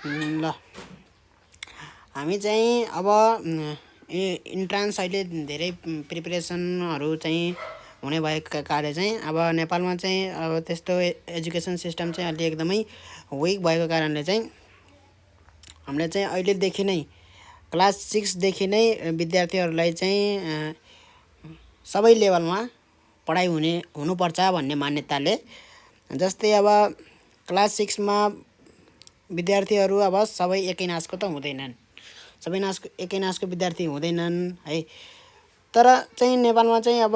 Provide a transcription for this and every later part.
ल हामी चाहिँ अब इन्ट्रान्स अहिले धेरै प्रिपरेसनहरू चाहिँ हुने भएको कारणले चाहिँ अब नेपालमा चाहिँ अब त्यस्तो एजुकेसन सिस्टम चाहिँ अलि एकदमै विक भएको कारणले चाहिँ हामीले चाहिँ अहिलेदेखि नै क्लास 6 देखि नै विद्यार्थीहरूलाई चाहिँ सबै लेभलमा पढाइ हुनुपर्छ भन्ने मान्यताले जस्तै अब क्लास 6 मा विद्यार्थीहरू अब सबै एकै नासको त हुँदैनन्, सबै एकै नासको विद्यार्थी हुँदैनन् है। तर चाहिँ नेपालमा चाहिँ अब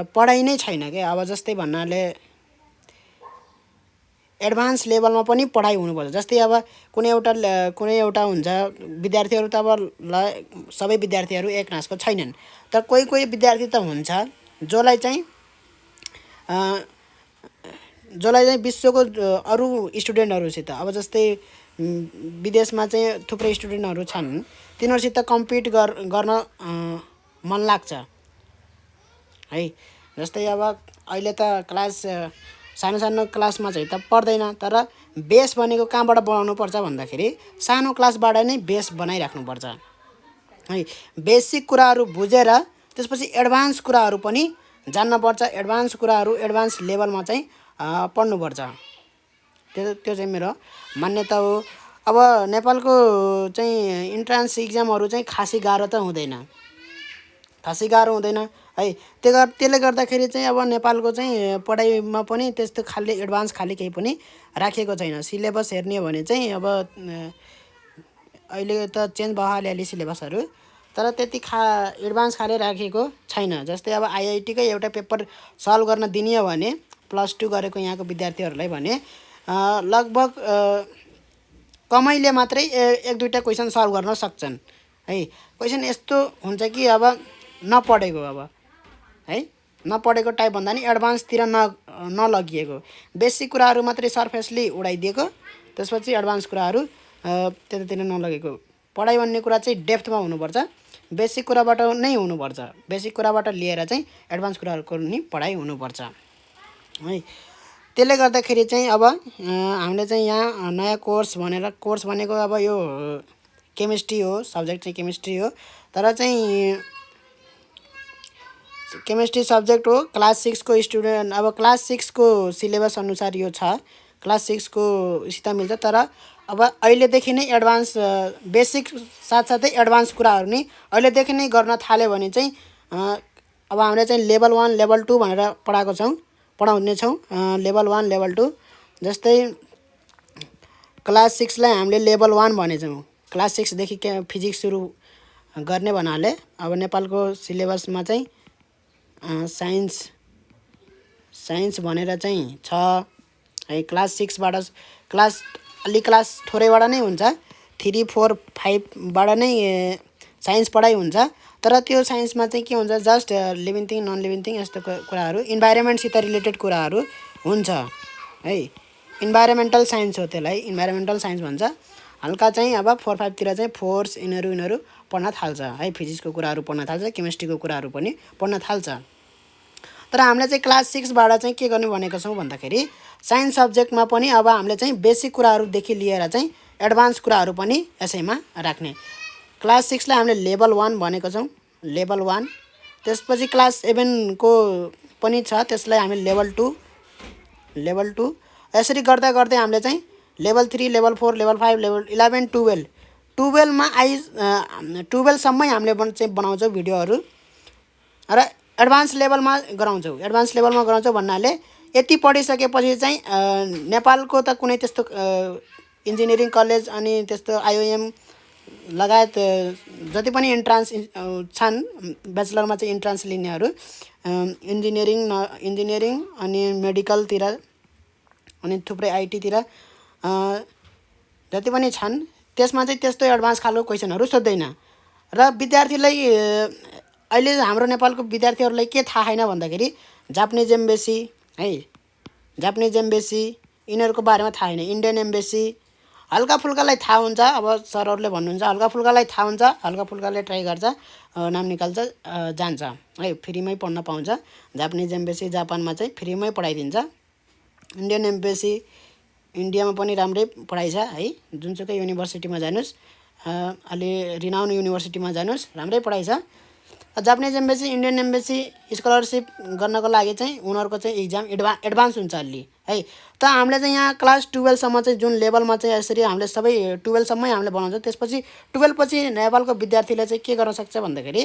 पढाइ नै छैन के। अब जस्तै भन्नाले एडभान्स लेभलमा पनि पढाइ हुनुपर्छ। जस्तै अब कुनै एउटा हुन्छ विद्यार्थीहरू त अब सबै विद्यार्थीहरू एक नासको छैनन्, तर कोही विद्यार्थी त हुन्छ जसलाई चाहिँ विश्वको अरू स्टुडेन्टहरूसित अब जस्तै विदेशमा चाहिँ थुप्रै स्टुडेन्टहरू छन्, तिनीहरूसित कम्पिट गर्न मन लाग्छ है। जस्तै अब अहिले त क्लास सानो क्लासमा चाहिँ त पढ्दैन, तर बेस भनेको कहाँबाट बनाउनु पर्छ भन्दाखेरि सानो क्लासबाट नै बेस बनाइराख्नुपर्छ है। बेसिक कुराहरू बुझेर त्यसपछि एडभान्स कुराहरू पनि जान्नुपर्छ। एडभान्स कुराहरू एडभान्स लेभलमा चाहिँ पढ्नुपर्छ। त्यो चाहिँ मेरो मान्यता हो। अब नेपालको चाहिँ इन्ट्रान्स इक्जामहरू चाहिँ खासै गाह्रो त हुँदैन है। त्यसले गर्दाखेरि चाहिँ अब नेपालको चाहिँ पढाइमा पनि त्यस्तो खाले एडभान्स खाले केही पनि राखेको छैन। सिलेबस हेर्ने हो भने चाहिँ अब अहिले त चेन्ज भयो अलिअलि सिलेबसहरू, तर त्यति एडभान्स खाले राखेको छैन। जस्तै अब आइआइटीकै एउटा पेपर सल्भ गर्न दिने हो भने +2 गरेको यहाँको विद्यार्थीहरूलाई भने लगभग कमैले मात्रै 1-2टा क्वेसन सल्भ गर्न सक्छन् है। क्वेसन यस्तो हुन्छ कि अब नपढेको अब है, नपढेको टाइप भन्दा नि एडभान्सतिर नलगिएको, बेसिक कुराहरू मात्रै सरफेसली उडाइदिएको, त्यसपछि एडभान्स कुराहरू त्यतातिर नलगेको। पढाइ भन्ने कुरा चाहिँ डेप्थमा हुनुपर्छ, बेसिक कुराबाट नै हुनुपर्छ। बेसिक कुराबाट लिएर चाहिँ एडभान्स कुराहरूको नि पढाइ हुनुपर्छ है। त्यसले गर्दाखेरि चाहिँ अब हामीले चाहिँ यहाँ नयाँ कोर्स भनेको अब यो केमिस्ट्री हो, सब्जेक्ट चाहिँ केमिस्ट्री हो, तर चाहिँ केमिस्ट्री सब्जेक्ट हो। क्लास 6 को स्टुडेन्ट अब क्लास 6 को सिलेबस अनुसार यो छ, क्लास 6 को सित मिल्छ। तर अब अहिलेदेखि नै एडभान्स बेसिक साथसाथै एडभान्स कुराहरू नि अहिलेदेखि नै गर्न थाल्यो भने चाहिँ अब हामीले चाहिँ लेभल 1 लेभल 2 भनेर पढाउने छौँ। लेभल 1 लेभल 2 जस्तै क्लास 6 लाई हामीले लेभल 1 भनेछौँ। क्लास 6 देखि फिजिक्स सुरु गर्ने भन्नाले अब नेपालको सिलेबसमा चाहिँ साइन्स भनेर चाहिँ छ है। क्लास 6 बाट क्लास थोरैबाट नै हुन्छ, 3, 4, 5 बाट नै साइन्स पढाइ हुन्छ। तर त्यो साइन्समा चाहिँ के हुन्छ, just living thing non living thing यस्तो कुराहरू, इन्भाइरोमेन्टसित रिलेटेड कुराहरू हुन्छ है। इन्भाइरोमेन्टल साइन्स हो, त्यसलाई इन्भाइरोमेन्टल साइन्स भन्छ। हल्का चाहिँ अब 4, 5 तिर चाहिँ फोर्स यिनीहरू पढ्न थाल्छ है। फिजिक्सको कुराहरू पढ्न थाल्छ, केमिस्ट्रीको कुराहरू पनि पढ्न थाल्छ। तर हामीले चाहिँ क्लास 6 बाट चाहिँ के गर्ने भनेको छौँ भन्दाखेरि साइन्स सब्जेक्टमा पनि अब हामीले चाहिँ बेसिक कुराहरूदेखि लिएर चाहिँ एडभान्स कुराहरू पनि यसैमा राख्ने। क्लास 6 लाई हामीले लेभल 1 भनेको छौँ, लेभल 1। त्यसपछि क्लास 7 को पनि छ, त्यसलाई हामीले लेभल 2 यसरी गर्दै हामीले चाहिँ लेभल 3 लेभल 4 लेभल 5 लेभल 11 12मा 12 सम्मै हामीले चाहिँ बनाउँछौँ भिडियोहरू र एडभान्स लेभलमा गराउँछौँ भन्नाले यति पढिसकेपछि चाहिँ नेपालको त कुनै त्यस्तो इन्जिनियरिङ कलेज अनि त्यस्तो आइओएम लगायत जति पनि इन्ट्रान्स छन्, ब्याचलरमा चाहिँ इन्ट्रान्स लिनेहरू इन्जिनियरिङ अनि मेडिकलतिर अनि थुप्रै आइटीतिर जति पनि छन्, त्यसमा चाहिँ त्यस्तो एडभान्स खालको क्वेसनहरू सोध्दैन। र विद्यार्थीलाई अहिले हाम्रो नेपालको विद्यार्थीहरूलाई के थाहा छैन भन्दाखेरि जापानिज एम्बेसी यिनीहरूको बारेमा थाहा छैन। इन्डियन एम्बेसी हल्का फुल्कालाई थाहा हुन्छ, अब सरहरूले भन्नुहुन्छ हल्का फुल्कालाई थाहा हुन्छ, हल्का फुल्काले ट्राई गर्छ, नाम निकाल्छ, जान्छ है, फ्रीमै पढ्न पाउँछ। जापानिज एम्बेसी जापानमा चाहिँ फ्रीमै पढाइदिन्छ। इन्डियन एम्बेसी इन्डियामा पनि राम्रै पढाइ छ है, जुनसुकै युनिभर्सिटीमा जानुहोस्, अलि रिनाउन्ड युनिभर्सिटीमा जानुहोस्, राम्रै पढाइ छ। Japanese embassy Indian embassy scholarship गर्नको लागि चाहिँ उनीहरूको चाहिँ इक्जाम एडभान्स हुन्छ अलि है। त हामीले चाहिँ यहाँ क्लास 12सम्म चाहिँ जुन लेभलमा चाहिँ यसरी हामीले सबै 12सम्मै हामीले बनाउँछ, त्यसपछि 12 पछि नेपालको विद्यार्थीले चाहिँ के गर्न सक्छ भन्दाखेरि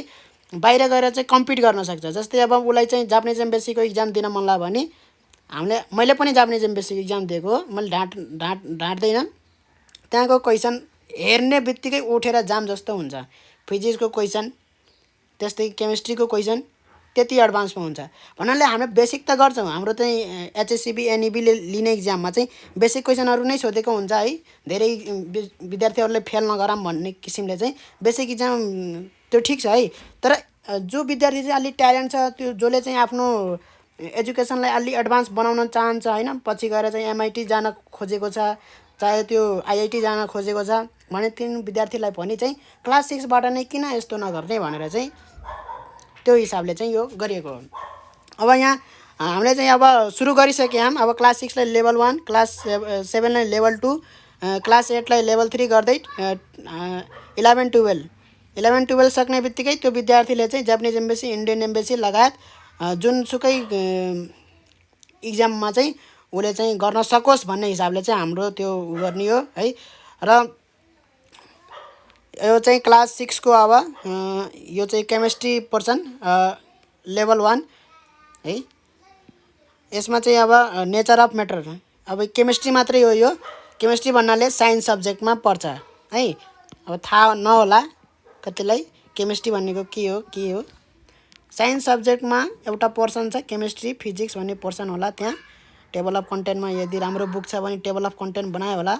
बाहिर गएर चाहिँ कम्पिट गर्न सक्छ। जस्तै अब उसलाई चाहिँ जापानिज एम्बेसीको इक्जाम दिन मन लाग्यो भने मैले पनि जापानिज एम्बेसीको इक्जाम दिएको हो, मैले ढाँट्दैन। त्यहाँको क्वेसन हेर्ने बित्तिकै उठेर जाम जस्तो हुन्छ। फिजिक्सको क्वेसन, त्यस्तै केमिस्ट्रीको क्वेसन त्यति एडभान्समा हुन्छ। भन्नाले हामीले बेसिक त गर्छौँ, हाम्रो चाहिँ एचएससिबी एनइबीले लिने इक्जाममा चाहिँ बेसिक क्वेसनहरू नै सोधेको हुन्छ है। धेरै विद्यार्थीहरूले फेल नगराम भन्ने किसिमले चाहिँ बेसिक इक्जाम त्यो ठिक छ है। तर जो विद्यार्थी चाहिँ अलि ट्यालेन्ट छ, त्यो जसले चाहिँ आफ्नो एजुकेसनलाई अलि एडभान्स बनाउन चाहन्छ होइन, पछि गएर चाहिँ एमआइटी जान खोजेको छ, चाहे त्यो आइआइटी जान खोजेको छ भने तिन विद्यार्थीलाई पनि चाहिँ क्लास 6बाट नै किन यस्तो नगर्ने भनेर चाहिँ त्यो हिसाबले चाहिँ यो गरिएको हो। अब यहाँ हामीले चाहिँ अब सुरु गरिसक्यौँ। अब क्लास 6लाई लेभल 1, क्लास 7लाई लेभल 2, क्लास 8लाई लेभल 3 गर्दै 11-12 सक्ने बित्तिकै त्यो विद्यार्थीले चाहिँ जापानिज एम्बेसी इन्डियन एम्बेसी लगायत जुनसुकै इक्जाममा चाहिँ उसले चाहिँ गर्न सकोस् भन्ने हिसाबले चाहिँ हाम्रो त्यो गर्ने हो है। र यो चाहिँ क्लास 6को अब यो चाहिँ केमिस्ट्री पर्सन लेभल 1 है। यसमा चाहिँ अब नेचर अफ म्याटर, अब केमिस्ट्री मात्रै हो यो। केमिस्ट्री भन्नाले साइन्स सब्जेक्टमा पर्छ है। अब थाहा नहोला कतिलाई केमिस्ट्री भनेको के हो। साइन्स सब्जेक्टमा एउटा पोर्सन छ केमिस्ट्री फिजिक्स भन्ने पोर्सन होला। त्यहाँ टेबल अफ कन्टेन्टमा यदि राम्रो बुक छ भने टेबल अफ कन्टेन्ट बनायो होला।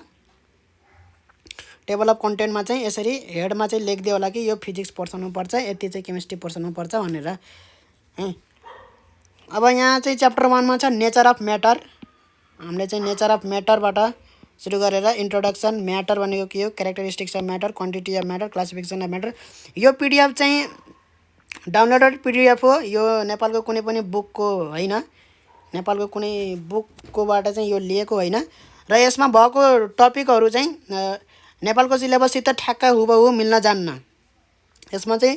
टेबल अफ कन्टेन्टमा चाहिँ यसरी हेडमा चाहिँ लेखिदियो होला कि यो फिजिक्स पोर्सनमा पर्छ, यति चाहिँ केमिस्ट्री पोर्सनमा पर्छ भनेर है। अब यहाँ चाहिँ च्याप्टर 1मा छ नेचर अफ म्याटर। हामीले चाहिँ नेचर अफ म्याटरबाट सुरु गरेर इन्ट्रोडक्सन, म्याटर भनेको के हो, characteristics of matter, quantity of matter, classification of matter. यो पिडिएफ चाहिँ डाउनलोडेड पिडिएफ हो। यो नेपालको कुनै पनि बुकको होइन, नेपालको कुनै बुककोबाट चाहिँ यो लिएको होइन। र यसमा भएको टपिकहरू चाहिँ नेपालको सिलेबससित ठ्याक्क हुबहु मिल्न जान्न। यसमा चाहिँ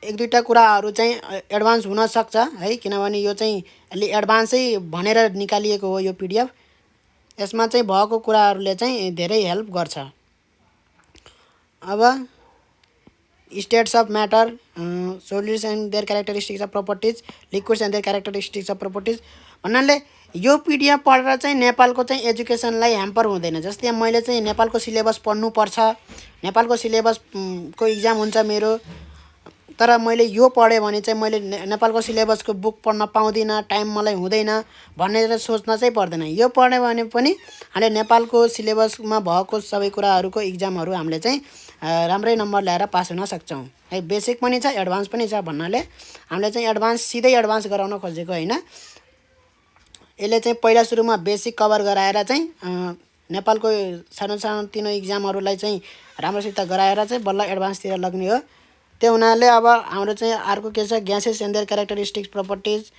एक दुईवटा कुराहरू चाहिँ एडभान्स हुनसक्छ है, किनभने यो चाहिँ अलि एडभान्सै भनेर निकालिएको हो यो पिडिएफ। यसमा चाहिँ भएको कुराहरूले चाहिँ धेरै हेल्प गर्छ। अब states of matter, solids and their characteristics of properties, liquids and their characteristics of properties. भन्नाले यो पिडिएफ पढेर चाहिँ नेपालको चाहिँ एजुकेसनलाई ह्याम्पर हुँदैन। जस्तै मैले चाहिँ नेपालको सिलेबस पढ्नुपर्छ, नेपालको सिलेबसको इक्जाम हुन्छ मेरो, तर मैले यो पढेँ भने चाहिँ मैले नेपालको सिलेबसको बुक पढ्न पाउँदिनँ, टाइम मलाई हुँदैन भनेर सोच्न चाहिँ पर्दैन। यो पढ्यो भने पनि हामीले नेपालको सिलेबसमा भएको सबै कुराहरूको इक्जामहरू हामीले चाहिँ राम्रै नम्बर ल्याएर पास हुन सक्छौँ है। बेसिक पनि छ एडभान्स पनि छ भन्नाले हामीले चाहिँ सिधै एडभान्स गराउन खोजेको होइन। यसले चाहिँ पहिला सुरुमा बेसिक कभर गराएर चाहिँ नेपालको सानो इक्जामहरूलाई चाहिँ राम्रोसित गराएर चाहिँ बल्ल एडभान्सतिर लग्ने हो। त्यो हुनाले अब हाम्रो चाहिँ अर्को के छ, gases and their characteristics properties,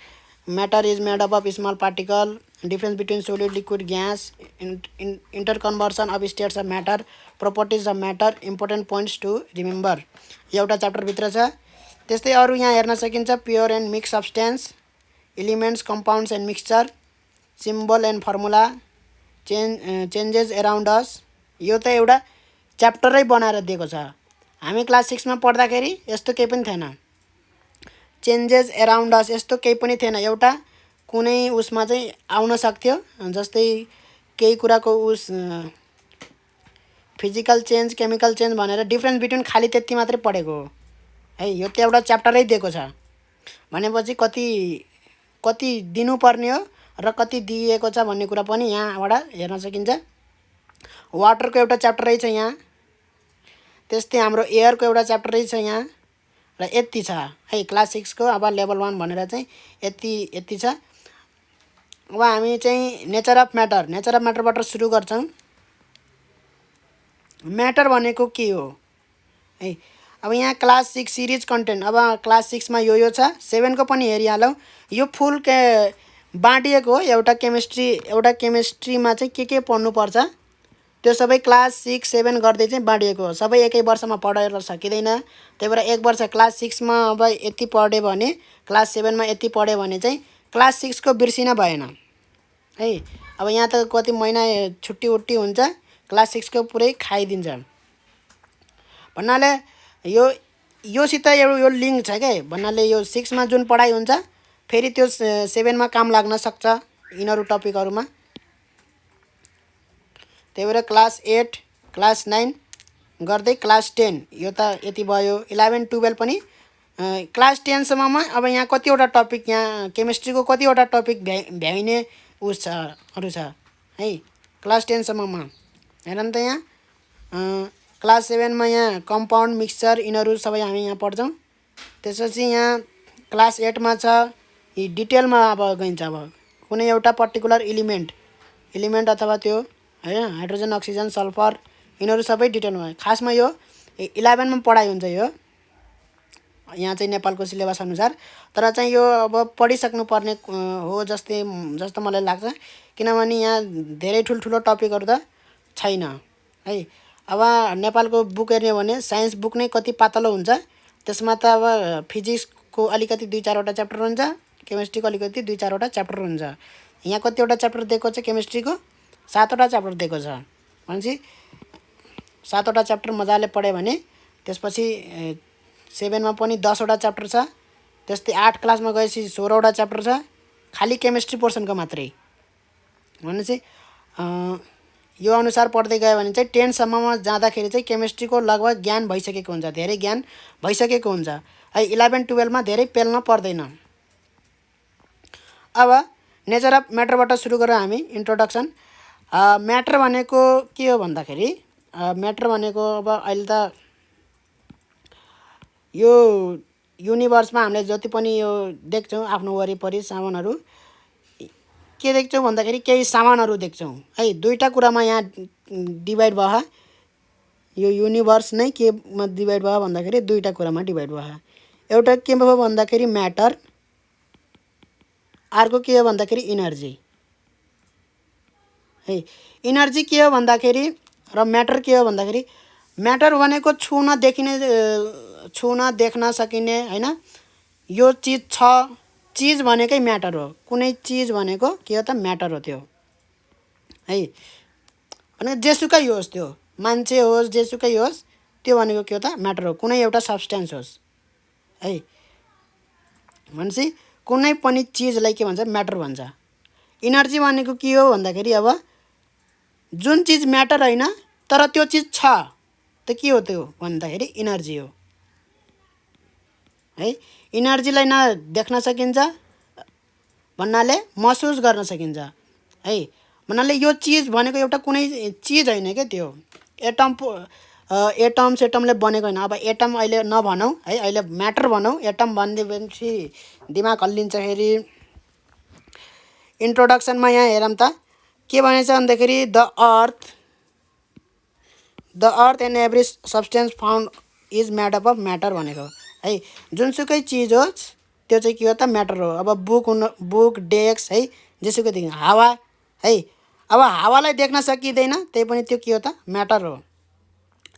matter is made up of small particle, difference between solid liquid gas, interconversion of states of matter, properties of matter, important points to remember, एउटा च्याप्टरभित्र छ। त्यस्तै अरू यहाँ हेर्न सकिन्छ pure and mix substance, elements, compounds and mixture, symbol and formula, changes around us. यो त एउटा च्याप्टरै बनाएर दिएको छ। हामी क्लास 6मा पढ्दाखेरि यस्तो केही पनि थिएन। चेन्जेस एराउन्ड अस यस्तो केही पनि थिएन। एउटा कुनै उसमा चाहिँ आउन सक्थ्यो, जस्तै केही कुराको फिजिकल चेन्ज, केमिकल चेन्ज भनेर डिफ्रेन्स बिट्विन खालि त्यति मात्रै पढेको हो है। यो त एउटा च्याप्टरै दिएको छ भनेपछि कति दिनुपर्ने हो र कति दिएको छ भन्ने कुरा पनि यहाँबाट हेर्न सकिन्छ। वाटरको एउटा च्याप्टरै छ यहाँ, त्यस्तै हाम्रो एयरको एउटा च्याप्टरै छ यहाँ, र यति छ है क्लास 6को। अब लेभल 1 भनेर चाहिँ यति छ। अब हामी चाहिँ नेचर अफ म्याटरबाट सुरु गर्छौँ। म्याटर भनेको के हो है। अब यहाँ क्लास 6 सिरिज कन्टेन्ट, अब क्लास 6मा यो छ, 7को पनि हेरिहालौँ। यो फुल बाँडिएको हो। एउटा केमिस्ट्रीमा चाहिँ के पढ्नुपर्छ त्यो सबै क्लास 6 7 गर्दै चाहिँ बाँडिएको हो। सबै एकै वर्षमा पढेर सकिँदैन। त्यही भएर एक वर्ष क्लास 6 मा अब यति पढ्यो भने क्लास 7 मा यति पढ्यो भने चाहिँ क्लास 6 को बिर्सिन भएन है। अब यहाँ त कति महिना छुट्टी उट्टी हुन्छ, क्लास 6 को पुरै खाइदिन्छ भन्नाले योसित यो लिङ्क छ क्या। भन्नाले यो 6 मा जुन पढाइ हुन्छ फेरि त्यो 7 मा काम लाग्न सक्छ यिनीहरू टपिकहरूमा। त्यही भएर क्लास 8 क्लास 9 गर्दै क्लास 10 यो त यति भयो। 11 12 पनि क्लास 10 सम्ममा अब यहाँ कतिवटा टपिक, यहाँ केमिस्ट्रीको कतिवटा टपिक भ्याइने उस अरू छ है क्लास 10 सम्ममा। हेर नि त यहाँ क्लास 7 मा यहाँ कम्पाउन्ड मिक्सचर यिनीहरू सबै हामी यहाँ पढ्छौँ। त्यसपछि यहाँ क्लास 8 मा छ यी डिटेलमा अब गइन्छ। अब कुनै एउटा पर्टिकुलर एलिमेन्ट अथवा त्यो हैन हाइड्रोजन अक्सिजन सल्फर यिनीहरू सबै डिटेलमा। खासमा यो 11 मा पढाइ हुन्छ यो यहाँ चाहिँ नेपालको सिलेबस अनुसार। तर चाहिँ यो अब पढिसक्नु पर्ने हो जस्तो मलाई लाग्छ, किनभने यहाँ धेरै ठुल्ठुलो टपिकहरू त छैन है। अब नेपालको बुक हेर्ने हो भने साइन्स बुक नै कति पातलो हुन्छ। त्यसमा त अब फिजिक्सको अलिकति 2 4 वटा च्याप्टर हुन्छ, केमिस्ट्रीको अलिकति 2 4 वटा च्याप्टर हुन्छ। यहाँ कतिवटा च्याप्टर दिएको छ केमिस्ट्रीको 7 वटा च्याप्टर दिएको छ भनेपछि 7 वटा च्याप्टर मजाले पढ्यो भने त्यसपछि 7 मा पनि 10 वटा च्याप्टर छ। त्यस्तै 8 क्लासमा गएपछि 16 वटा च्याप्टर छ खालि केमिस्ट्री पोर्सनको मात्रै। भनेपछि यो अनुसार पढ्दै गयो भने चाहिँ 10 सम्ममा जाँदाखेरि चाहिँ केमिस्ट्रीको लगभग ज्ञान भइसकेको हुन्छ, धेरै ज्ञान भइसकेको हुन्छ है। 11 12 मा धेरै पेल्न पर्दैन। अब नेचर अफ म्याटरबाट सुरु गरौँ हामी इन्ट्रोडक्सन। म्याटर भनेको के हो भन्दाखेरि म्याटर भनेको अब अहिले त यो युनिभर्समा हामीले जति पनि यो देख्छौँ आफ्नो वरिपरि सामानहरू के देख्छौँ भन्दाखेरि केही सामानहरू देख्छौँ है। दुईटा कुरामा यहाँ डिभाइड भयो। यो युनिभर्स नै केमा डिभाइड भयो भन्दाखेरि दुईटा कुरामा डिभाइड भयो। एउटा के भयो भन्दाखेरि म्याटर, अर्को के हो भन्दाखेरि इनर्जी है। इनर्जी के हो भन्दाखेरि र म्याटर के हो भन्दाखेरि म्याटर भनेको छुन देख्न सकिने हैन, यो चिज छ, चिज भनेकै म्याटर हो। कुनै चिज भनेको के हो त म्याटर हो त्यो है। भने जेसुकै होस्, त्यो मान्छे होस् जेसुकै होस् त्यो भनेको के हो त म्याटर हो। कुनै एउटा सब्स्टेन्स होस् है। भनेपछि कुनै पनि चिजलाई के भन्छ म्याटर भन्छ। इनर्जी भनेको के हो भन्दाखेरि अब जुन चिज म्याटर हैन तर त्यो चिज छ त के हो त्यो भन्दाखेरि इनर्जी हो है। इनर्जीलाई न देख्न सकिन्छ भन्नाले महसुस गर्न सकिन्छ है। भन्नाले यो चिज भनेको एउटा कुनै चिज हैन के, त्यो एटमले बनेको हैन। अब एटम अहिले नभनौँ है, अहिले म्याटर भनौँ। एटम भनिदिएपछि दिमाग हल्लिन्छ फेरि। इन्ट्रोडक्सनमा यहाँ हेरौँ त के भनेछ भन्दाखेरि the earth and every substance found is made up of matter भनेको है। जुनसुकै चिज होस् त्यो चाहिँ के हो त म्याटर हो। अब बुक डेस्क है जेसुकै देखि हावा है। अब हावालाई देख्न सकिँदैन त्यही पनि त्यो के हो त म्याटर हो।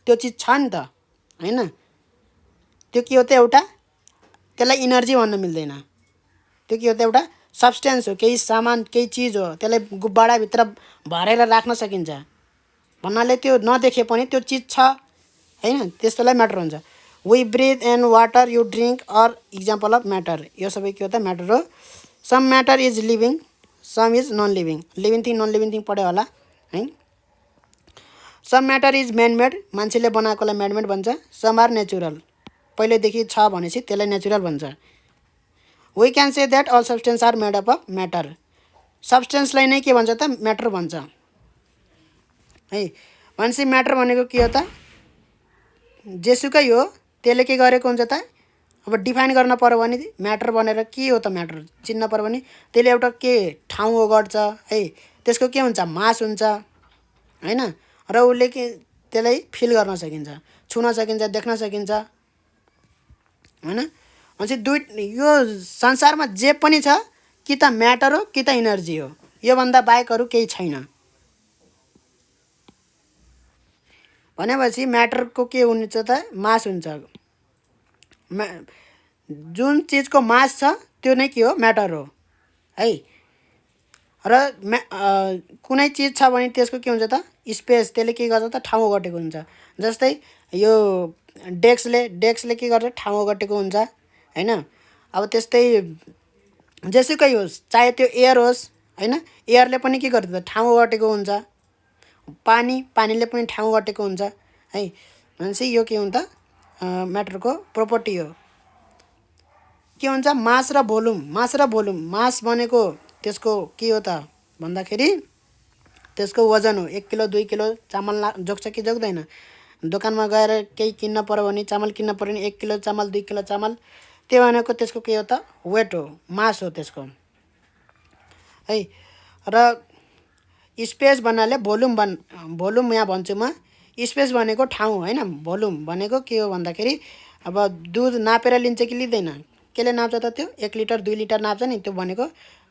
त्यो चिज छ नि त हैन, त्यो के हो त एउटा, त्यसलाई इनर्जी भन्न मिल्दैन। त्यो के हो त एउटा सब्सटेन्स हो, केही सामान केही चिज हो, त्यसलाई गुब्बाडाभित्र भरेर राख्न सकिन्छ भन्नाले त्यो नदेखे पनि त्यो चिज छ हैन, त्यस्तोलाई म्याटर हुन्छ। We breathe and water you drink are example of matter. यो सबै के हो त म्याटर हो। Some matter is living some is non living. Living thing non living thing पढ्यो होला है। सम म्याटर इज म्यानमेड, मान्छेले बनाएकोलाई म्यानमेड भन्छ। सम आर नेचुरल, पहिल्यैदेखि छ भनेपछि त्यसलाई नेचुरल भन्छ। We can say that all substance are made up of matter. सब्सटेन्सलाई नै के भन्छ त म्याटर भन्छ है। भनेपछि म्याटर भनेको के हो त जेसुकै हो त्यसले के गरेको हुन्छ त। अब डिफाइन गर्न पर्यो भने म्याटर भनेर के हो त म्याटर चिन्न पर्यो भने त्यसले एउटा के ठाउँ ओगट्छ है। त्यसको के हुन्छ मास हुन्छ हैन, र उसले के त्यसलाई फिल गर्न सकिन्छ, छुन सकिन्छ, देख्न सकिन्छ हैन। भनेपछि यो संसारमा जे पनि छ कि त म्याटर हो कि त इनर्जी हो, योभन्दा बाहेक अरू केही छैन। भनेपछि म्याटरको के हुन्छ त मास हुन्छ। जुन चिजको मास छ त्यो नै के हो म्याटर हो है। र कुनै चिज छ भने त्यसको के हुन्छ त स्पेस, त्यसले के गर्छ त ठाउँ ओगटेको हुन्छ। जस्तै यो डेस्कले के गर्छ ठाउँ ओगटेको हुन्छ हैन। अब त्यस्तै जेसुकै होस्, चाहे त्यो एयर होस् हैन, एयरले पनि के गर्छ त ठाउँ ओगटेको हुन्छ। पानीले पनि ठाउँ ओगटेको हुन्छ है। भनेपछि यो के हुन्छ म्याटरको प्रोपर्टी हो। के हुन्छ मास र भोल्युम। मास भनेको त्यसको के हो त भन्दाखेरि त्यसको वजन हो। 1 किलो 2 किलो चामल जोग्छ कि जोग्दैन। दोकानमा गएर केही किन्न पर्यो भने, चामल किन्न पर्यो भने 1 किलो चामल 2 किलो चामल, त्यो भनेको त्यसको के हो त वेट हो, मास हो त्यसको है। र स्पेस भन्नाले भोल्युम यहाँ भन्छु म। स्पेस भनेको ठाउँ हैन, भोल्युम भनेको के हो भन्दाखेरि अब दुध नापेर लिन्छ कि लिँदैन, केले नाप्छ त त्यो 1 लिटर 2 लिटर नाप्छ नि, त्यो भनेको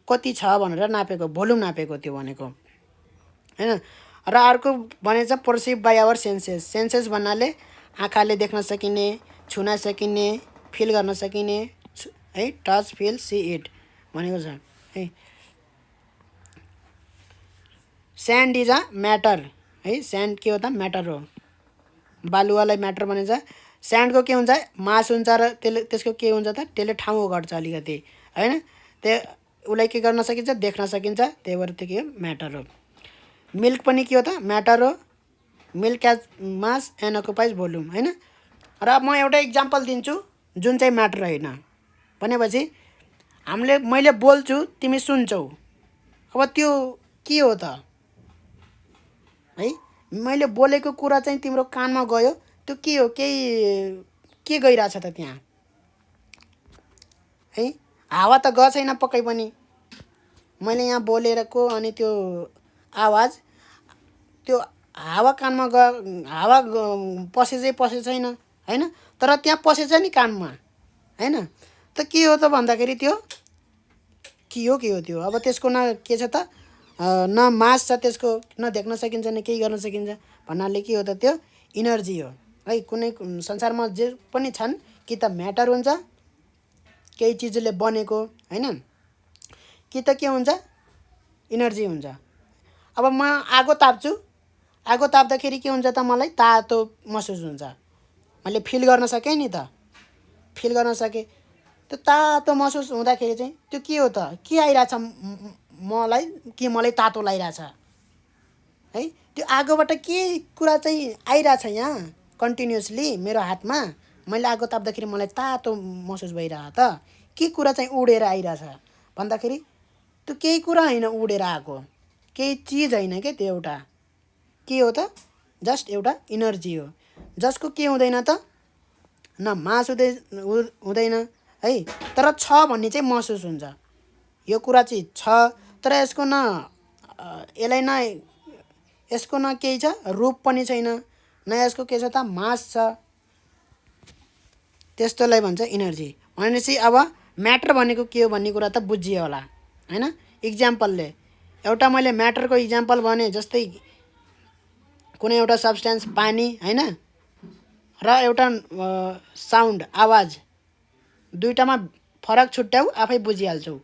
कति छ भनेर नापेको, भोल्युम नापेको त्यो भनेको हैन। र अर्को भनेछ पर्सिभ बाई आवर सेन्सेस भन्नाले आँखाले देख्न सकिने, छुन सकिने, फिल गर्न सकिने है, टच फिल सी इट भनेको छ है। स्यान्ड इज अ म्याटर है, स्यान्ड के हो त म्याटर हो। बालुवालाई म्याटर भनिन्छ। स्यान्डको के हुन्छ मास हुन्छ र त्यसको के हुन्छ त त्यसले ठाउँ ओगट्छ अलिकति हैन। त्यो उसलाई के गर्न सकिन्छ देख्न सकिन्छ, त्यही भएर त्यो के हो म्याटर हो। मिल्क पनि के हो त म्याटर हो। Milk has mass and occupies volume हैन। र म एउटा इक्जाम्पल दिन्छु जुन चाहिँ म्याटर होइन। भनेपछि मैले बोल्छु तिमी सुन्छौ, अब त्यो के हो त है। मैले बोलेको कुरा चाहिँ तिम्रो कानमा गयो, त्यो के हो, के गइरहेछ त त्यहाँ है। हावा त गएको छैन पक्कै पनि। मैले यहाँ बोलेको अनि त्यो आवाज, त्यो हावा कानमा हावा पसेको छैन हैन, तर त्यहाँ पसेछ नि कानमा हैन। त के हो त भन्दाखेरि त्यो के हो त्यो। अब त्यसको न के छ त न मास छ त्यसको, न देख्न सकिन्छ न केही गर्न सकिन्छ भन्नाले के हो त त्यो इनर्जी हो है। कुनै संसारमा जे पनि छन् कि त म्याटर हुन्छ, केही चिजले बनेको हैन, कि त के हुन्छ इनर्जी हुन्छ। अब म आगो ताप्छु, आगो ताप्दाखेरि के हुन्छ त मलाई तातो महसुस हुन्छ, मैले फिल गर्न सकेँ नि त, फिल गर्न सकेँ। त्यो तातो महसुस हुँदाखेरि चाहिँ त्यो के हो त, के आइरहेछ मलाई, के मलाई तातो लागिरहेछ है। त्यो आगोबाट के कुरा चाहिँ आइरहेछ यहाँ कन्टिन्युसली मेरो हातमा, मैले आगो ताप्दाखेरि मलाई तातो महसुस भइरह त, के कुरा चाहिँ उडेर आइरहेछ भन्दाखेरि त्यो केही कुरा होइन उडेर आएको, केही चिज होइन क्या त्यो, एउटा के हो त जस्ट एउटा इनर्जी हो, जसको के हुँदैन त न मास हुँदैन है, तर छ भन्ने चाहिँ महसुस हुन्छ। यो कुरा चाहिँ छ तर यसको न केही छ, रूप पनि छैन, न यसको के छ त मास छ, त्यस्तोलाई भन्छ इनर्जी। भनेपछि अब म्याटर भनेको के हो भन्ने कुरा त बुझियो होला हैन। इक्जाम्पलले एउटा मैले म्याटरको इक्जाम्पल भने, जस्तै कुनै एउटा सब्सटेन्स पानी हैन, र एउटा साउन्ड आवाज, दुईटामा फरक छुट्याऊ आफै बुझिहाल्छौ।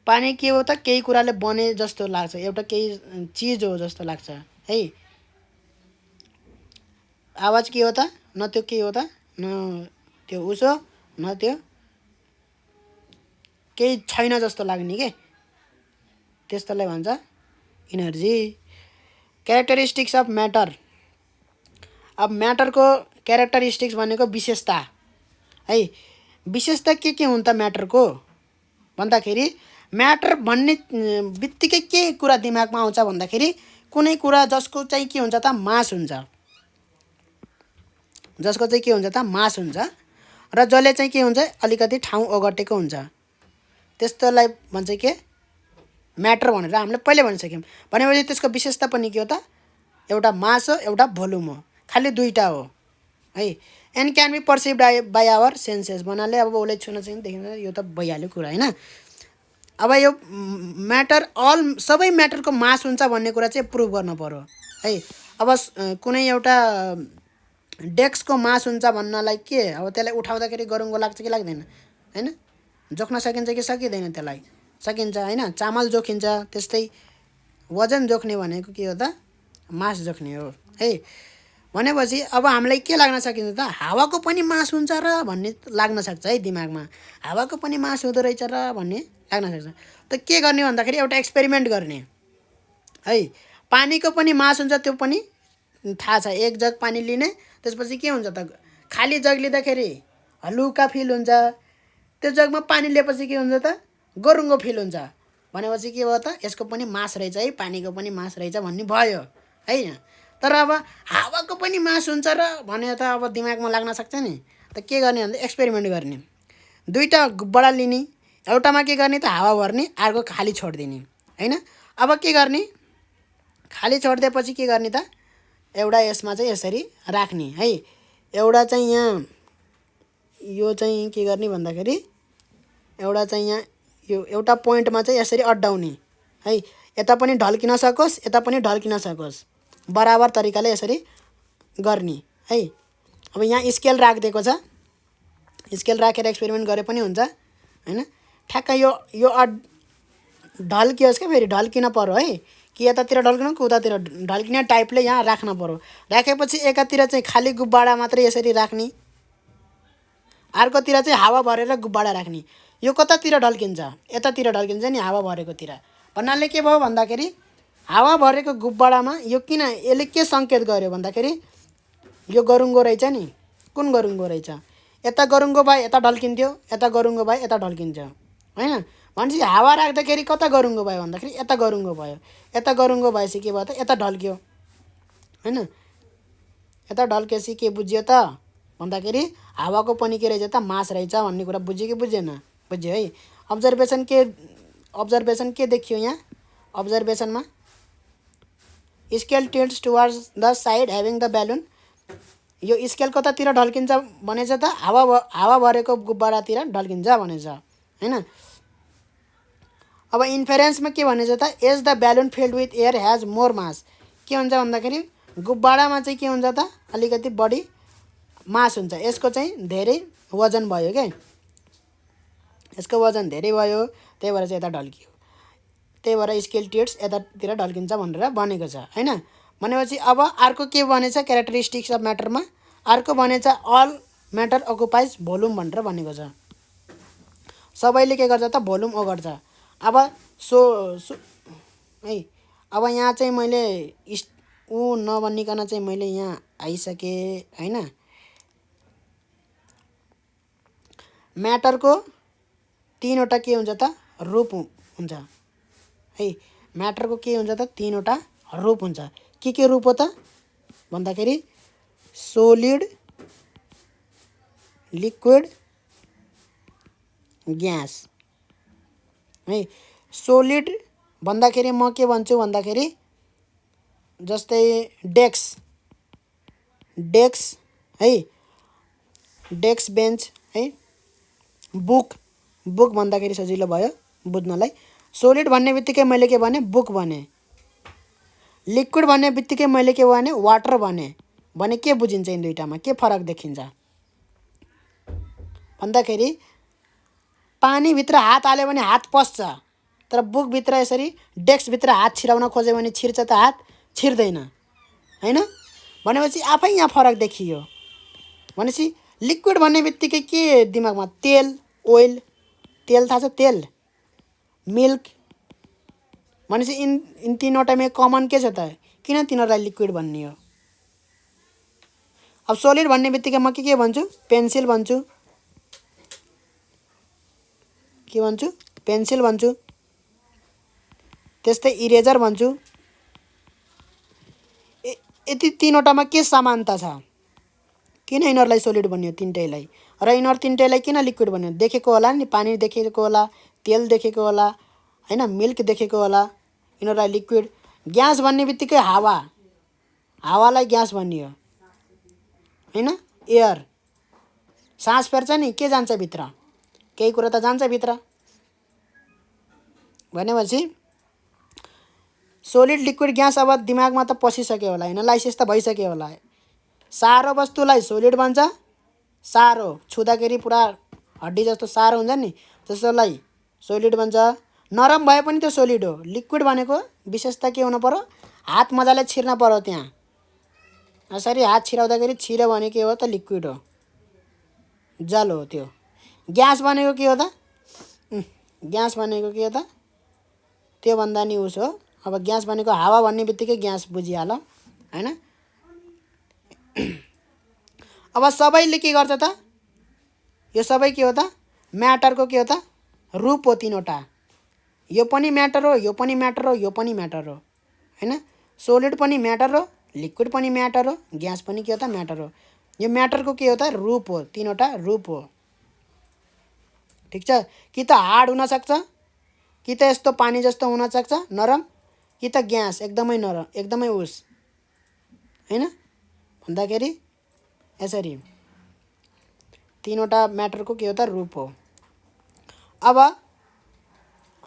पानी के हो त केही कुराले बने जस्तो लाग्छ, एउटा केही चिज हो जस्तो लाग्छ है। आवाज के हो त न त्यो के हो त, न त्यो उसो न त्यो केही छैन जस्तो लाग्ने के, त्यस्तोलाई भन्छ इनर्जी। Characteristics of matter. अब म्याटरको क्यारेक्टरिस्टिक्स भनेको विशेषता है। विशेषता के हुन् त म्याटरको भन्दाखेरि, म्याटर भन्ने बित्तिकै के कुरा दिमागमा आउँछ भन्दाखेरि कुनै कुरा जसको चाहिँ के हुन्छ त मास हुन्छ, जसको चाहिँ के हुन्छ त मास हुन्छ, र जसले चाहिँ के हुन्छ अलिकति ठाउँ ओगटेको हुन्छ, त्यस्तोलाई भन्छ के म्याटर भनेर हामीले पहिले भनिसक्यौँ। भनेपछि त्यसको विशेषता पनि के हो त एउटा मास हो एउटा भोल्युम हो, खालि दुईटा हो है। And can be perceived by our senses भन्नाले अब उसले छुन चाहिँ देखिन्छ, यो त भइहाल्यो कुरा हैन। अब यो म्याटर अल सबै म्याटरको मास हुन्छ भन्ने कुरा चाहिँ प्रुभ गर्न पर्यो है। अब कुनै एउटा डेस्कको मास हुन्छ भन्नलाई के अब त्यसलाई उठाउँदाखेरि गरुङ्गो लाग्छ कि लाग्दैन हैन? जोख्न सकिन्छ कि सकिँदैन? त्यसलाई सकिन्छ हैन? चामल जोखिन्छ, त्यस्तै वजन जोख्ने भनेको के हो त? मास जोख्ने हो है। भनेपछि अब हामीलाई के लाग्न सकिन्छ त? हावाको पनि मास हुन्छ र भन्ने लाग्न सक्छ है दिमागमा। हावाको पनि मास हुँदो रहेछ र भन्ने लाग्न सक्छ। त के गर्ने भन्दाखेरि एउटा एक्सपेरिमेन्ट गर्ने है। पानीको पनि मास हुन्छ, त्यो पनि थाहा छ। एक जग पानी लिने, त्यसपछि के हुन्छ त? खाली जग लिँदाखेरि हलुका फिल हुन्छ, त्यो जगमा पानी लिएपछि के हुन्छ त? गरुङ्गो फिल हुन्छ। भनेपछि के भयो त? यसको पनि मास रहेछ है, पानीको पनि मास रहेछ भन्ने भयो हैन? तर अब हावाको पनि मास हुन्छ र भने त अब दिमागमा लाग्न सक्छ नि। त के गर्ने भन्दा एक्सपेरिमेन्ट गर्ने। दुईटा गुब्बारा लिने, एउटामा के गर्ने त? हावा भर्ने, अर्को खाली छोडिदिने हैन? अब के गर्ने? खाली छोडिदिएपछि के गर्ने त? एउटा यसमा चाहिँ यसरी राख्ने है। एउटा चाहिँ यहाँ यो चाहिँ के गर्ने भन्दाखेरि एउटा चाहिँ यहाँ यो एउटा पोइन्टमा चाहिँ यसरी अड्डाउने है। यता पनि ढल्किन सकोस्, यता पनि ढल्किन सकोस्, बराबर तरिकाले यसरी गर्ने है। अब यहाँ स्केल राखिदिएको छ, स्केल राखेर एक्सपेरिमेन्ट गरे पनि हुन्छ हैन? ठ्याक्क यो ढल्कियोस् क्या, फेरि ढल्किन पर्यो है। कि यतातिर ढल्किनु कि उतातिर ढल्किने टाइपले यहाँ राख्न पर्यो। राखेपछि एकातिर चाहिँ खाली गुब्बारा मात्रै यसरी राख्ने, अर्कोतिर चाहिँ हावा भरेर गुब्बारा राख्ने। यो कतातिर ढल्किन्छ? यतातिर ढल्किन्छ नि, हावा भरेकोतिर। भन्नाले के भयो भन्दाखेरि हावा भरेको गुब्बारामा यो किन यसले के सङ्केत गर्यो भन्दाखेरि यो गरुङ्गो रहेछ नि। कुन गरुङ्गो रहेछ? यता गरुङ्गो भए यता ढल्किन्थ्यो, यता गरुङ्गो भए यता ढल्किन्छ हैन? भनेपछि हावा राख्दाखेरि कता गरुङ्गो भयो भन्दाखेरि यता गरुङ्गो भयो। यता गरुङ्गो भएपछि के भयो त? यता ढल्क्यो हैन? यता ढल्केपछि के बुझ्यो त भन्दाखेरि हावाको पनि के रहेछ त? मास रहेछ भन्ने कुरा बुझ्यो कि बुझेन? बुझ्यो है। अब्जर्भेसन के देखियो यहाँ? अब्जर्भेसनमा scale tilts towards the side having the balloon. यो स्केल कतातिर ढल्किन्छ भनेछ त? हावा भरेको गुब्बारातिर ढल्किन्छ भनेछ हैन? अब इन्फेरेन्समा के भनेछ त? As the balloon filled with air has more mass. के हुन्छ भन्दाखेरि गुब्बारामा चाहिँ के हुन्छ त? अलिकति बढी मास हुन्छ, यसको चाहिँ धेरै वजन भयो क्या, यसको वजन धेरै भयो, त्यही भएर चाहिँ यता ढल्कियो। त्यही भएर स्केल टिल्ट्स यतातिर ढल्किन्छ भनेर बनेको छ हैन? भनेपछि अब अर्को के बनेछ क्यारेक्टरिस्टिक्स अफ म्याटरमा? अर्को बनेछ अल म्याटर अकुपाइज भोल्युम भनेर बनेको छ। सबैले के गर्छ त? भोल्युम ओगट्छ। अब है, अब यहाँ चाहिँ मैले नभनिकन चाहिँ मैले यहाँ आइसकेँ हैन? म्याटरको तीनवटा के हुन्छ त? रूप हुन्छ है। म्याटरको के हुन्छ त? तीनवटा रूप हुन्छ। के रूप हो त भन्दाखेरि सोलिड, लिक्विड, ग्यास है। सोलिड भन्दाखेरि म के भन्छु भन्दाखेरि जस्तै डेस्क है, डेस्क बेन्च है। बुक भन्दाखेरि सजिलो भयो बुझ्नलाई। सोलिड भन्ने बित्तिकै मैले के भने? बुक भने। लिक्विड भन्ने बित्तिकै मैले के भने? वाटर भने के बुझिन्छ यिन दुईटामा? के फरक देखिन्छ भन्दाखेरि पानीभित्र हात हाल्यो भने हात पस्छ, तर बुकभित्र यसरी डेस्कभित्र हात छिराउन खोज्यो भने छिर्छ त? हात छिर्दैन हैन? भनेपछि आफै यहाँ फरक देखियो। भनेपछि लिक्विड भन्ने बित्तिकै के दिमागमा? तेल, ओइल। तेल थाहा छ? तेल, मिल्क। भनेपछि इन तीनवटामा कमन के छ त? किन तिनीहरूलाई लिक्विड भन्ने हो? अब सोलिड भन्ने बित्तिकै म के भन्छु? पेन्सिल भन्छु। के भन्छु? पेन्सिल भन्छु। त्यस्तै इरेजर भन्छु। यति तीनवटामा के समानता छ? किन यिनीहरूलाई सोलिड भन्यो तिनटैलाई, र यिनीहरू तिनटैलाई किन लिक्विड भन्यो? देखेको होला नि, पानी देखेको होला, तेल देखेको होला हैन? मिल्क देखेको होला, यिनीहरूलाई लिक्विड। ग्यास भन्ने बित्तिकै हावालाई ग्यास भनियो हैन? एयर। सास फेर्छ नि, के जान्छ भित्र? केही कुरा त जान्छ भित्र भनेपछि सोलिड लिक्विड ग्यास अब दिमागमा त पसिसक्यो होला हैन, लाइसेन्स त भइसक्यो होला। सारो वस्तुलाई सोलिड भन्छ, सारो छुँदाखेरि पुरा हड्डी जस्तो सारो हुन्छ नि त्यसलाई सोलिड भन्छ। नरम भए पनि त्यो सोलिड हो। लिक्विड भनेको विशेषता के हुनु पर्यो, हात मजाले छिर्न पर्यो त्यहाँ। यसरी हात छिराउँदाखेरि छिर्यो भने के हो त लिक्विड हो, जल हो त्यो। ग्यास भनेको के हो त, ग्यास भनेको के हो त, त्यो भन्दा नि उस हो। अब ग्यास भनेको हावा भन्ने बित्तिकै ग्यास बुझिहाल हैन। अब सबैले के गर्छ त, यो सबै के हो त, म्याटरको के हो त, रूप हो तीनवटा। यो पनि म्याटर हो, यो पनि म्याटर हो, यो पनि म्याटर हो हैन। सोलिड पनि म्याटर हो, लिक्विड पनि म्याटर हो, ग्यास पनि के हो त म्याटर हो। यो म्याटरको के हो त, रूप हो, तीनवटा रूप हो। ठिक छ। कि त हार्ड हुन सक्छ, कि त यस्तो पानी जस्तो हुन सक्छ नरम, कि त ग्यास एकदमै नरम एकदमै उस हैन। भन्दाखेरि यसरी तीनवटा म्याटरको के हो त रूप हो। अब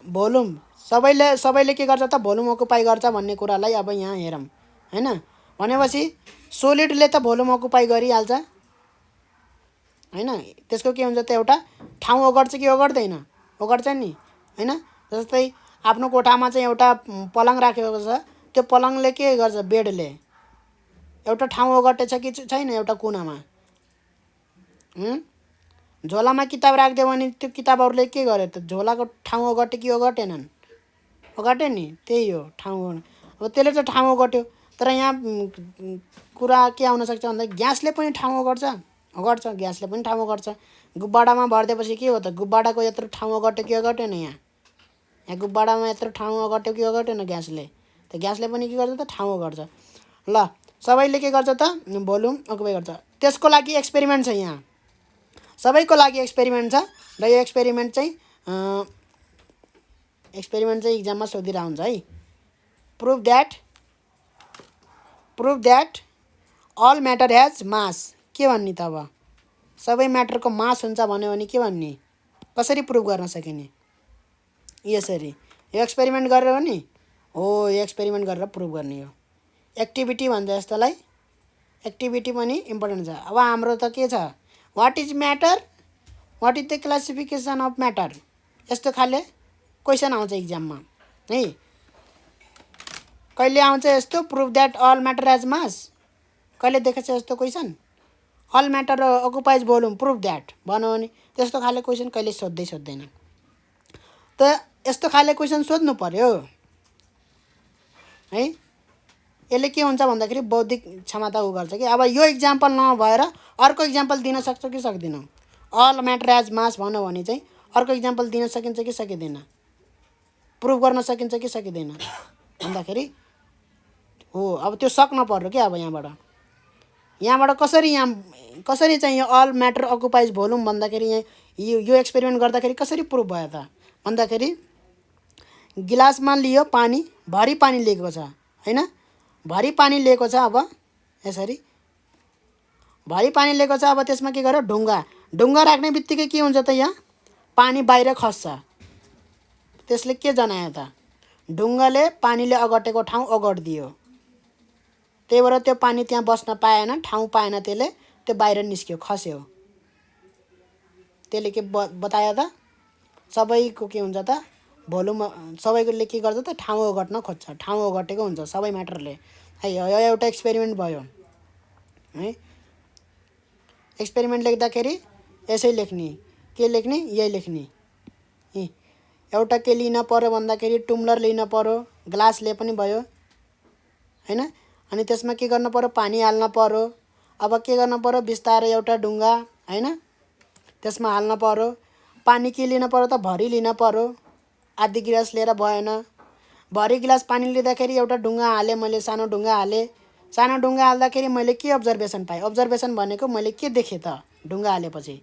भोल्युम सबैले के गर्छ त, भोल्युम अकुपाई गर्छ भन्ने कुरालाई अब यहाँ हेरौँ हैन। भनेपछि सोलिडले त भोल्युम अकुपाई गरिहाल्छ हैन। त्यसको के हुन्छ त, एउटा ठाउँ ओगट्छ कि ओगट्दैन, ओगट्छ नि हैन। जस्तै आफ्नो कोठामा चाहिँ एउटा पलङ राखेको छ, त्यो पलङले के गर्छ, बेडले एउटा ठाउँ ओगटेछ कि छैन एउटा कुनामा। झोलामा किताब राखिदियो भने त्यो किताबहरूले के गर्यो त, झोलाको ठाउँ ओगटे कि ओगटेनन्, ओगटे नि, त्यही हो ठाउँ। अब त्यसले चाहिँ ठाउँ ओगट्यो। तर यहाँ कुरा के आउन सक्छ भन्दा ग्यासले पनि ठाउँ ओगट्छ, ओगट्छ, ग्यासले पनि ठाउँ ओगट्छ। गुब्बाडामा भरिदिएपछि के हो त, गुब्बाडाको यत्रो ठाउँ ओगट्यो कि ओगटेन, यहाँ गुब्बाडामा यत्रो ठाउँ ओगट्यो कि ओगटेन ग्यासले, त ग्यासले पनि के गर्छ त, ठाउँ ओगट्छ। ल सबैले के गर्छ त, भोल्युम अकुपाई गर्छ। त्यसको लागि एक्सपेरिमेन्ट छ यहाँ, सबैको लागि एक्सपेरिमेन्ट छ। र यो एक्सपेरिमेन्ट चाहिँ इक्जाममा सोधिरहेको हुन्छ है। Prove that all matter has mass. के भन्ने त, अब सबै म्याटरको मास हुन्छ भन्यो भने के भन्ने, कसरी प्रुभ गर्न सकिने, यसरी यो एक्सपेरिमेन्ट गरेर हो नि हो, यो एक्सपेरिमेन्ट गरेर प्रुभ गर्ने हो। एक्टिभिटी भन्छ यस्तोलाई, एक्टिभिटी पनि इम्पोर्टेन्ट छ। अब हाम्रो त के छ, what is matter, what is the classification of matter, यस्तो खाले क्वेसन आउँछ इक्जाममा है। कहिले आउँछ यस्तो, prove that all matter has mass, कहिले देखेछ यस्तो question, all matter occupies volume prove that भन्यो भने त्यस्तो खाले क्वेसन कहिले सोध्दैन। त यस्तो खाले क्वेसन सोध्नु पर्यो है। यसले के हुन्छ भन्दाखेरि बौद्धिक क्षमता उ गर्छ कि अब यो इक्जाम्पल नभएर अर्को इक्जाम्पल दिन सक्छ कि सक्दिनौ। अल म्याटर एज मास भन्यो भने चाहिँ अर्को इक्जाम्पल दिन सकिन्छ कि सकिँदैन, प्रुभ गर्न सकिन्छ कि सकिँदैन भन्दाखेरि हो। अब त्यो सक्न पर्यो कि अब यहाँबाट कसरी चाहिँ यो अल म्याटर अकुपाइज भोल्युम भन्दाखेरि यहाँ यो एक्सपेरिमेन्ट गर्दाखेरि कसरी प्रुभ भयो त भन्दाखेरि गिलासमा लियो पानी, भरि पानी लिएको छ हैन, भरि पानी लिएको छ। अब यसरी भरि पानी लिएको छ। अब त्यसमा के गर्यो, ढुङ्गा राख्ने बित्तिकै के हुन्छ त, यहाँ पानी बाहिर खस्छ। त्यसले के जनायो त, ढुङ्गाले पानीले अगटेको ठाउँ ओगटिदियो, त्यही भएर त्यो पानी त्यहाँ बस्न पाएन, ठाउँ पाएन, त्यसले त्यो बाहिर निस्क्यो, खस्यो। त्यसले के बतायो त, सबैको के हुन्छ त, भोल्युम सबैले के गर्छ त, ठाउँ ओगट्न खोज्छ, ठाउँ ओगटेको हुन्छ सबै म्याटरले है। यो एउटा एक्सपेरिमेन्ट भयो है। एक्सपेरिमेन्ट लेख्दाखेरि यसै लेख्ने, के लेख्ने, यही लेख्ने। एउटा के लिन पर्यो भन्दाखेरि टुम्लर लिन पर्यो, ग्लासले पनि भयो हैन। अनि त्यसमा के गर्नु पर्यो, पानी हाल्न पर्यो। अब के गर्नु पर्यो, बिस्तारै एउटा ढुङ्गा हैन त्यसमा हाल्न पर्यो। पानी के लिन पर्यो त, भरि लिन पर्यो, आधी गिलास लिएर भएन। भरि गिलास पानी लिँदाखेरि एउटा ढुङ्गा हालेँ मैले, सानो ढुङ्गा हालेँ। सानो ढुङ्गा हाल्दाखेरि मैले के अब्जर्भेसन पाएँ, अब्जर्भेसन भनेको मैले के देखेँ त, ढुङ्गा हालेपछि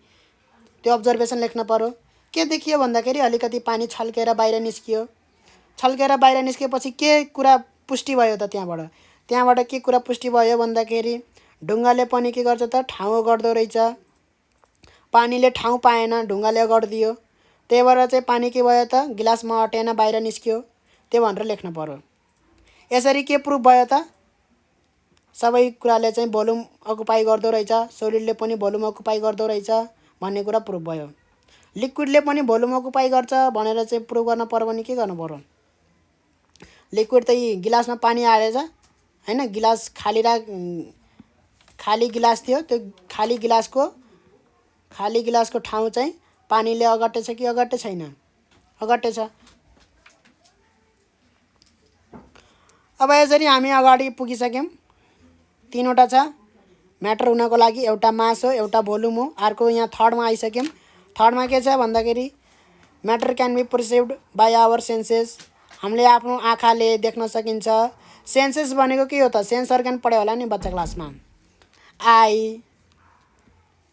त्यो अब्जर्भेसन लेख्न पर्यो। के देखियो भन्दाखेरि अलिकति पानी छल्केर बाहिर निस्कियो। छल्केर बाहिर निस्केपछि के कुरा पुष्टि भयो त, त्यहाँबाट के कुरा पुष्टि भयो भन्दाखेरि ढुङ्गाले पनि के गर्छ त, ठाउँ ओगट्दो रहेछ। पानीले ठाउँ पाएन, ढुङ्गाले ओगटिदियो। त्यही भएर चाहिँ पानी के भयो त गिलासमा अटेन बाहिर निस्क्यो त्यो भनेर लेख्नु पर्यो। यसरी के प्रुफ भयो त सबै कुराले चाहिँ भोल्युम अकुपाई गर्दो रहेछ, सोलिडले पनि भोल्युम अकुपाई गर्दो रहेछ भन्ने कुरा प्रुफ भयो। लिक्विडले पनि भोल्युम अकुपाई गर्छ भनेर चाहिँ प्रुफ गर्न पर्यो भने के गर्नु पर्यो? लिक्विड त गिलासमा पानी हालेछ हैन, गिलास खाली गिलास थियो, त्यो खाली गिलासको ठाउँ चाहिँ पानीले अगटेछ कि अगटे छैन? अगटेछ। अब यसरी हामी अगाडि पुगिसक्यौँ। तीनवटा छ म्याटर हुनको लागि, एउटा मास हो, एउटा भोल्युम हो, अर्को यहाँ थर्डमा आइसक्यौँ। थर्डमा के छ भन्दाखेरि matter can be perceived by our senses, हामीले आफ्नो आँखाले देख्न सकिन्छ। सेन्सेस भनेको के हो त? सेन्स अर्गन पढ्यो होला नि बच्चा क्लासमा। आई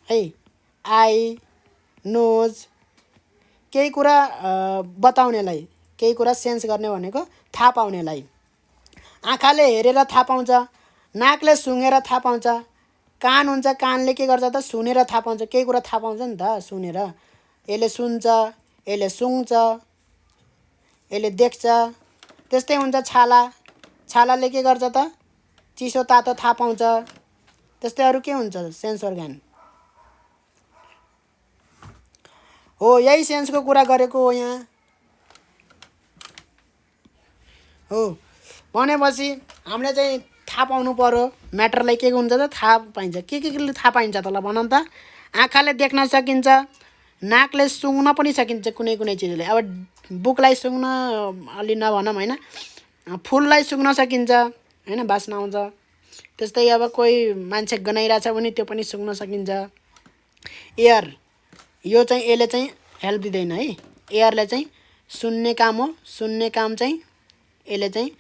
है, आई नोज, केही कुरा बताउनेलाई, केही कुरा सेन्स गर्ने भनेको थाहा पाउनेलाई। आँखाले हेरेर थाहा पाउँछ, नाकले सुँघेर थाहा पाउँछ, कान हुन्छ कानले के गर्छ त सुनेर थाहा पाउँछ, केही कुरा थाहा पाउँछ नि त सुनेर। यसले सुन्छ, यसले सुँघ्छ, यसले देख्छ। त्यस्तै हुन्छ छाला, छालाले के गर्छ त चिसो तातो थाहा पाउँछ। त्यस्तै अरू के हुन्छ सेन्स अर्गन हो। यही सेन्सको कुरा गरेको हो यहाँ हो। भनेपछि हामीले चाहिँ थाहा पाउनु पर्यो म्याटरलाई के हुन्छ त थाहा पाइन्छ। के थाहा पाइन्छ त ल भनौँ त? आँखाले देख्न सकिन्छ, नाकले सुँघ्न पनि सकिन्छ कुनै कुनै चिजले। अब बुकलाई सुँघ्न अलि नभनौँ होइन, फुललाई सुँघ्न सकिन्छ होइन, बास्ना आउँछ। त्यस्तै अब कोही मान्छे गनाइरहेछ भने त्यो पनि सुँघ्न सकिन्छ। एयर, यो चाहिँ यसले चाहिँ हेल्प दिँदैन है। एयरले चाहिँ सुन्ने काम हो, सुन्ने काम चाहिँ यसले चाहिँ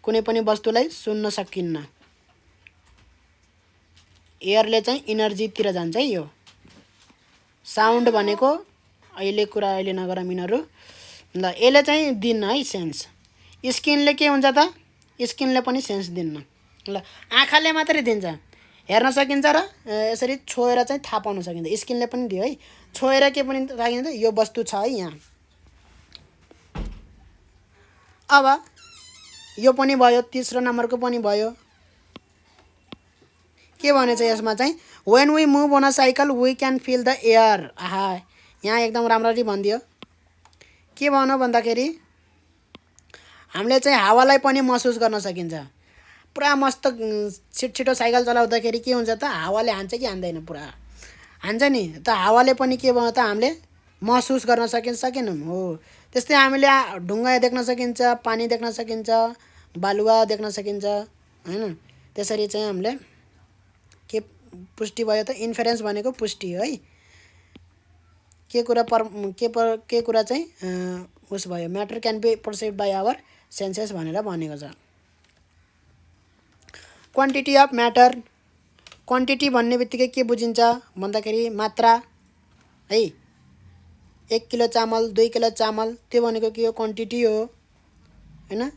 कुनै पनि वस्तुलाई सुन्न सकिन्न। एयरले चाहिँ इनर्जीतिर जान्छ है यो। साउन्ड भनेको अहिले नगर मिनहरू ल, यसले चाहिँ दिन्न है सेन्स। स्किनले के हुन्छ त? स्किनले पनि सेन्स दिन्न। ल, आँखाले मात्रै दिन्छ, हेर्न सकिन्छ र यसरी छोएर चाहिँ थाहा पाउन सकिन्छ। स्किनले पनि दियो है, छोएर के पनि थाहा पाइन्छ, यो वस्तु छ है यहाँ। अब यो पनि भयो, तेस्रो नम्बरको पनि भयो। के भनेछ यसमा चाहिँ? When we move on a cycle we can feel the air. आहा, यहाँ एकदम राम्ररी भनिदियो। के भन्नु भन्दाखेरि हामीले चाहिँ हावालाई पनि महसुस गर्न सकिन्छ। पुरा मस्त छिटो साइकल चलाउँदाखेरि के हुन्छ त हावाले हान्छ कि हान्दैन? पुरा हान्छ नि त। हावाले पनि के भयो त हामीले महसुस गर्न सकेनौँ हो। त्यस्तै हामीले ढुङ्गा देख्न सकिन्छ, पानी देख्न सकिन्छ, बालुवा देख्न सकिन्छ हैन। त्यसरी चाहिँ हामीले के पुष्टि भयो त? इन्फरेन्स भनेको पुष्टि है। के कुरा चाहिँ उस भयो, matter can be perceived by our senses भनेर भनेको छ। क्वान्टिटी अफ म्याटर, क्वान्टिटी भन्ने बित्तिकै के बुझिन्छ भन्दाखेरि मात्रा है। 1 किलो चामल, 2 किलो चामल, त्यो भनेको के हो? क्वान्टिटी हो हैन।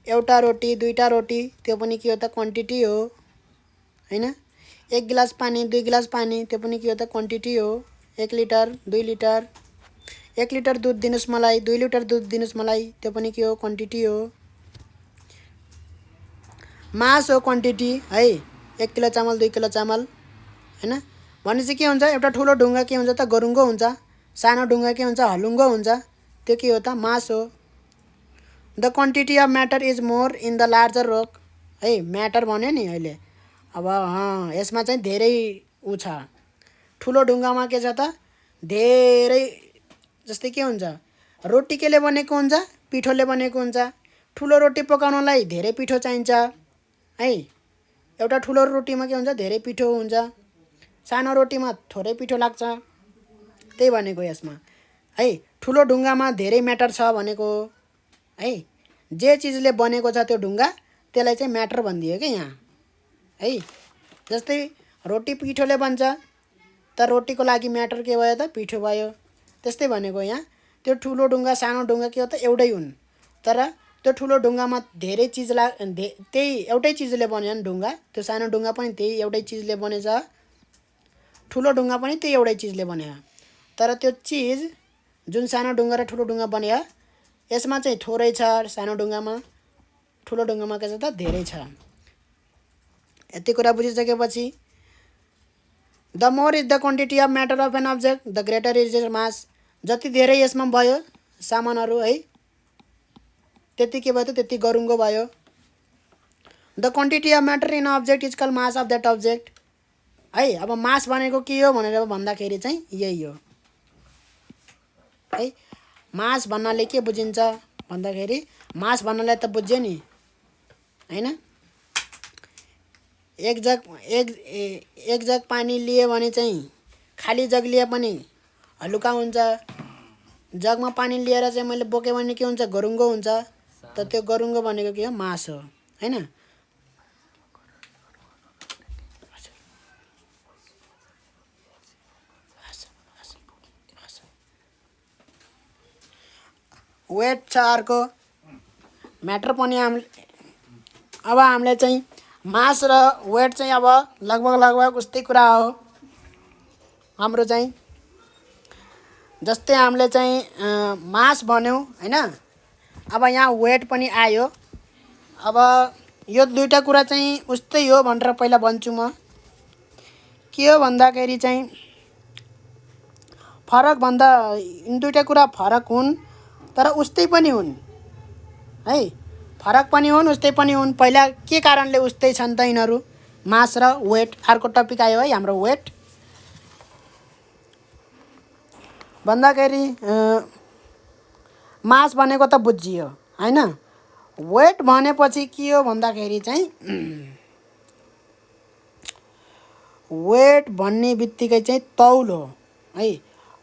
एउटा रोटी, 2टा रोटी, त्यो पनि के हो त? क्वान्टिटी हो हैन। 1 गिलास पानी, 2 गिलास पानी, त्यो पनि के हो त? क्वान्टिटी हो। 1 लिटर, 2 लिटर, 1 लिटर दुध दिनुहोस् मलाई, 2 लिटर दुध दिनुहोस् मलाई, त्यो पनि के हो? क्वान्टिटी हो। मास हो क्वान्टिटी है। 1 किलो चामल, 2 किलो चामल हैन। भनेपछि के हुन्छ? एउटा ठुलो ढुङ्गा के हुन्छ त? गरुङ्गो हुन्छ। सानो ढुङ्गा के हुन्छ? हलुङ्गो हुन्छ। त्यो के हो त? मास हो। The quantity of matter is more in the larger रोक है। म्याटर भन्यो नि अहिले। अब यसमा चाहिँ धेरै उ छ। ठुलो ढुङ्गामा के छ त? धेरै, जस्तै के हुन्छ? रोटी केले बनेको हुन्छ? पिठोले बनेको हुन्छ। ठुलो रोटी पकाउनलाई धेरै पिठो चाहिन्छ है। एउटा ठुलो रोटीमा के हुन्छ? धेरै पिठो हुन्छ। सानो रोटीमा थोरै पिठो लाग्छ। त्यही भनेको यसमा है। ठुलो ढुङ्गामा धेरै म्याटर छ भनेको है। जे चिजले बनेको छ त्यो ढुङ्गा, त्यसलाई चाहिँ म्याटर भनिदियो क्या यहाँ है। जस्तै रोटी पिठोले बन्छ, त रोटीको लागि म्याटर के भयो त? पिठो भयो। त्यस्तै भनेको यहाँ त्यो ठुलो ढुङ्गा सानो ढुङ्गा के हो त? एउटै हुन्, तर त्यो ठुलो ढुङ्गामा धेरै चिज त्यही एउटै चिजले बन्यो नि ढुङ्गा। त्यो सानो ढुङ्गा पनि त्यही एउटै चिजले बनेछ, ठुलो ढुङ्गा पनि त्यही एउटै चिजले बन्यो। तर त्यो चिज जुन सानो ढुङ्गा र ठुलो ढुङ्गा बन्यो यसमा चाहिँ थोरै छ, सानो ढुङ्गामा, ठुलो ढुङ्गामा के छ त धेरै छ। यति कुरा बुझिसकेपछि the more is the quantity of matter of an object the greater is its mass. जति धेरै यसमा भयो सामानहरू है त्यति के भयो त त्यति गरुङ्गो भयो। The quantity of matter in object is call mass of that object है। अब मास भनेको के हो भनेर भन्दाखेरि चाहिँ यही हो है। मास भन्नाले के बुझिन्छ भन्दाखेरि मास भन्नाले त बुझ्यो नि हैन। एक जग पानी लिए भने चाहिँ खाली जग लिए पनि हलुका हुन्छ। जगमा पानी लिएर चाहिँ मैले बोकेँ भने के हुन्छ गरुङ्गो हुन्छ। त त्यो गरुङ्गो भनेको के हो मास हो हैन। वेट छ अर्को म्याटर पनि अब हामीले चाहिँ मास र वेट चाहिँ अब लगभग उस्तै कुरा हो हाम्रो चाहिँ। जस्तै हामीले चाहिँ मास भन्यौँ हैन। अब यहाँ वेट पनि आयो। अब यो दुईटा कुरा चाहिँ उस्तै हो भनेर पहिला भन्छु म। के हो भन्दाखेरि चाहिँ फरक भन्दा यिन दुईटा कुरा फरक हुन् तर उस्तै पनि हुन् है। फरक पनि हुन् उस्तै पनि हुन्। पहिला के कारणले उस्तै छन् त यिनीहरू मास र वेट। अर्को टपिक आयो है हाम्रो वेट भन्दाखेरि मास भनेको त बुझियो हैन। वेट भनेपछि के हो भन्दाखेरि चाहिँ वेट भन्ने बित्तिकै चाहिँ तौल हो है।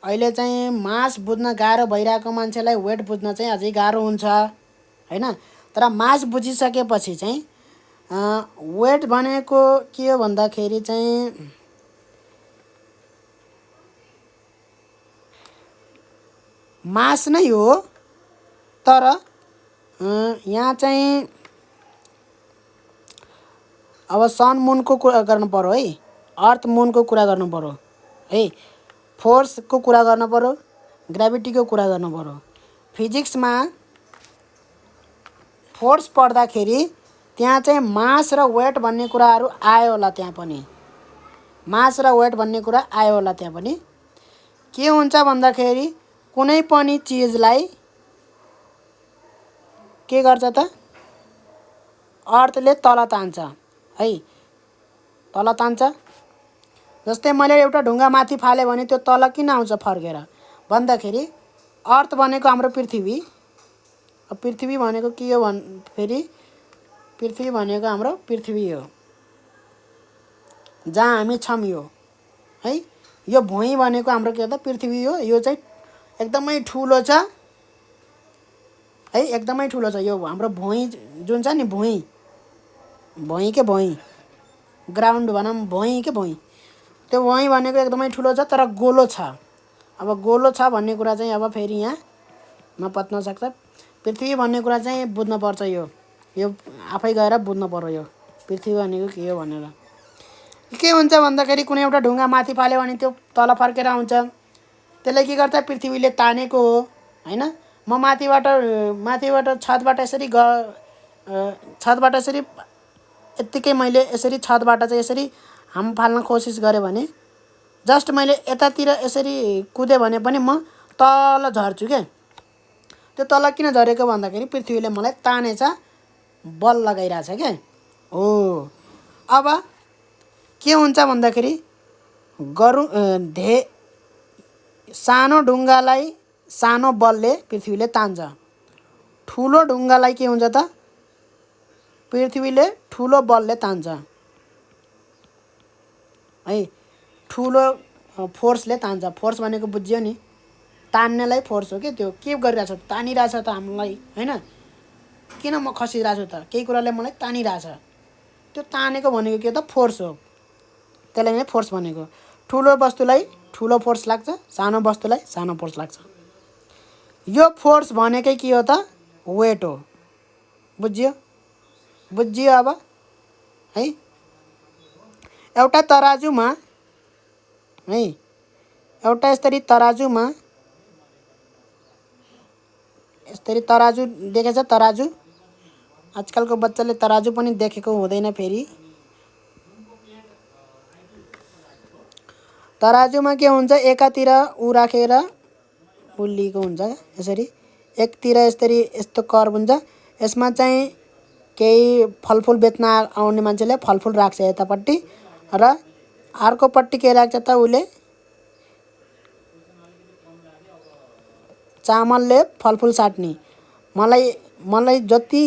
अहिले चाहिँ मास बुझ्न गाह्रो भइरहेको मान्छेलाई वेट बुझ्न चाहिँ अझै गाह्रो हुन्छ हैन। तर मास बुझिसकेपछि चाहिँ वेट भनेको के हो भन्दाखेरि चाहिँ मास नै हो। तर यहाँ चाहिँ अब सन मुनको कुरा गर्नु पर्यो है। अर्थ मुनको कुरा गर्नु पर्यो है। फोर्सको कुरा गर्नु पर्यो, ग्राभिटीको कुरा गर्नु पर्यो। फिजिक्समा फोर्स पढ्दाखेरि त्यहाँ चाहिँ मास र वेट भन्ने कुराहरू आयो होला। त्यहाँ पनि मास र वेट भन्ने कुरा आयो होला। त्यहाँ पनि के हुन्छ भन्दाखेरि कुनै पनि चिजलाई के गर्छ त अर्थले तल तान्छ है। तल तान्छ। जस्तै मैले एउटा ढुङ्गा माथि फालेँ भने त्यो तल किन आउँछ फर्केर भन्दाखेरि अर्थ भनेको हाम्रो पृथ्वी। पृथ्वी भनेको के हो फेरि पृथ्वी भनेको हाम्रो पृथ्वी हो जहाँ हामी छौँ यो है। यो भुइँ भनेको हाम्रो के हो त पृथ्वी हो। यो चाहिँ एकदमै ठुलो छ है। एकदमै ठुलो छ यो हाम्रो भुइँ जुन छ नि भुइँ के भुइँ ग्राउन्ड भनौँ भुइँ के भुइँ त्यो भुइँ भनेको एकदमै ठुलो छ तर गोलो छ। अब गोलो छ भन्ने कुरा चाहिँ अब फेरि यहाँ नपत्न सक्छ। पृथ्वी भन्ने कुरा चाहिँ बुझ्नुपर्छ। यो आफै गएर बुझ्नु पर्यो यो पृथ्वी भनेको के हो भनेर। के हुन्छ भन्दाखेरि कुनै एउटा ढुङ्गा माथि फाल्यो भने त्यो तल फर्केर आउँछ। त्यसले के गर्छ पृथ्वीले तानेको हो हैन। म माथिबाट छतबाट यसरी छतबाट यसरी यत्तिकै मैले यसरी छतबाट चाहिँ यसरी हाम फाल्न कोसिस गरेँ भने जस्ट मैले यतातिर यसरी कुदेँ भने पनि म तल झर्छु क्या। त्यो तल किन झरेको भन्दाखेरि पृथ्वीले मलाई तानेछ, बल लगाइरहेछ क्या हो। अब के हुन्छ भन्दाखेरि सानो ढुङ्गालाई सानो बलले पृथ्वीले तान्छ। ठुलो ढुङ्गालाई के हुन्छ त पृथ्वीले ठुलो बलले तान्छ है। ठुलो फोर्सले तान्छ। फोर्स भनेको बुझ्यो नि तान्नेलाई फोर्स हो कि त्यो के गरिरहेछ तानिरहेछ त हामीलाई हैन। किन म खसिरहेछु त केही कुराले मलाई तानिरहेछ। त्यो तानेको भनेको के त फोर्स हो। त्यसलाई नै फोर्स भनेको। ठुलो वस्तुलाई ठुलो फोर्स लाग्छ, सानो वस्तुलाई सानो फोर्स लाग्छ। यो फोर्स भनेकै के हो त वेट हो। बुझ्यो अब है। एउटा तराजुमा है एउटा यसरी तराजुमा यसरी तराजु देखेछ तराजु आजकलको बच्चाले तराजु पनि देखेको हुँदैन फेरि तराजुमा के हुन्छ एकातिर उ राखेर उल्लिएको हुन्छ यसरी एकतिर यसरी यस्तो कर्भ हुन्छ यसमा चाहिँ केही फलफुल बेच्न आउने मान्छेले फलफुल राख्छ यतापट्टि र अर्कोपट्टि के राख्छ त उले चामलले फलफुल साट्ने मलाई जति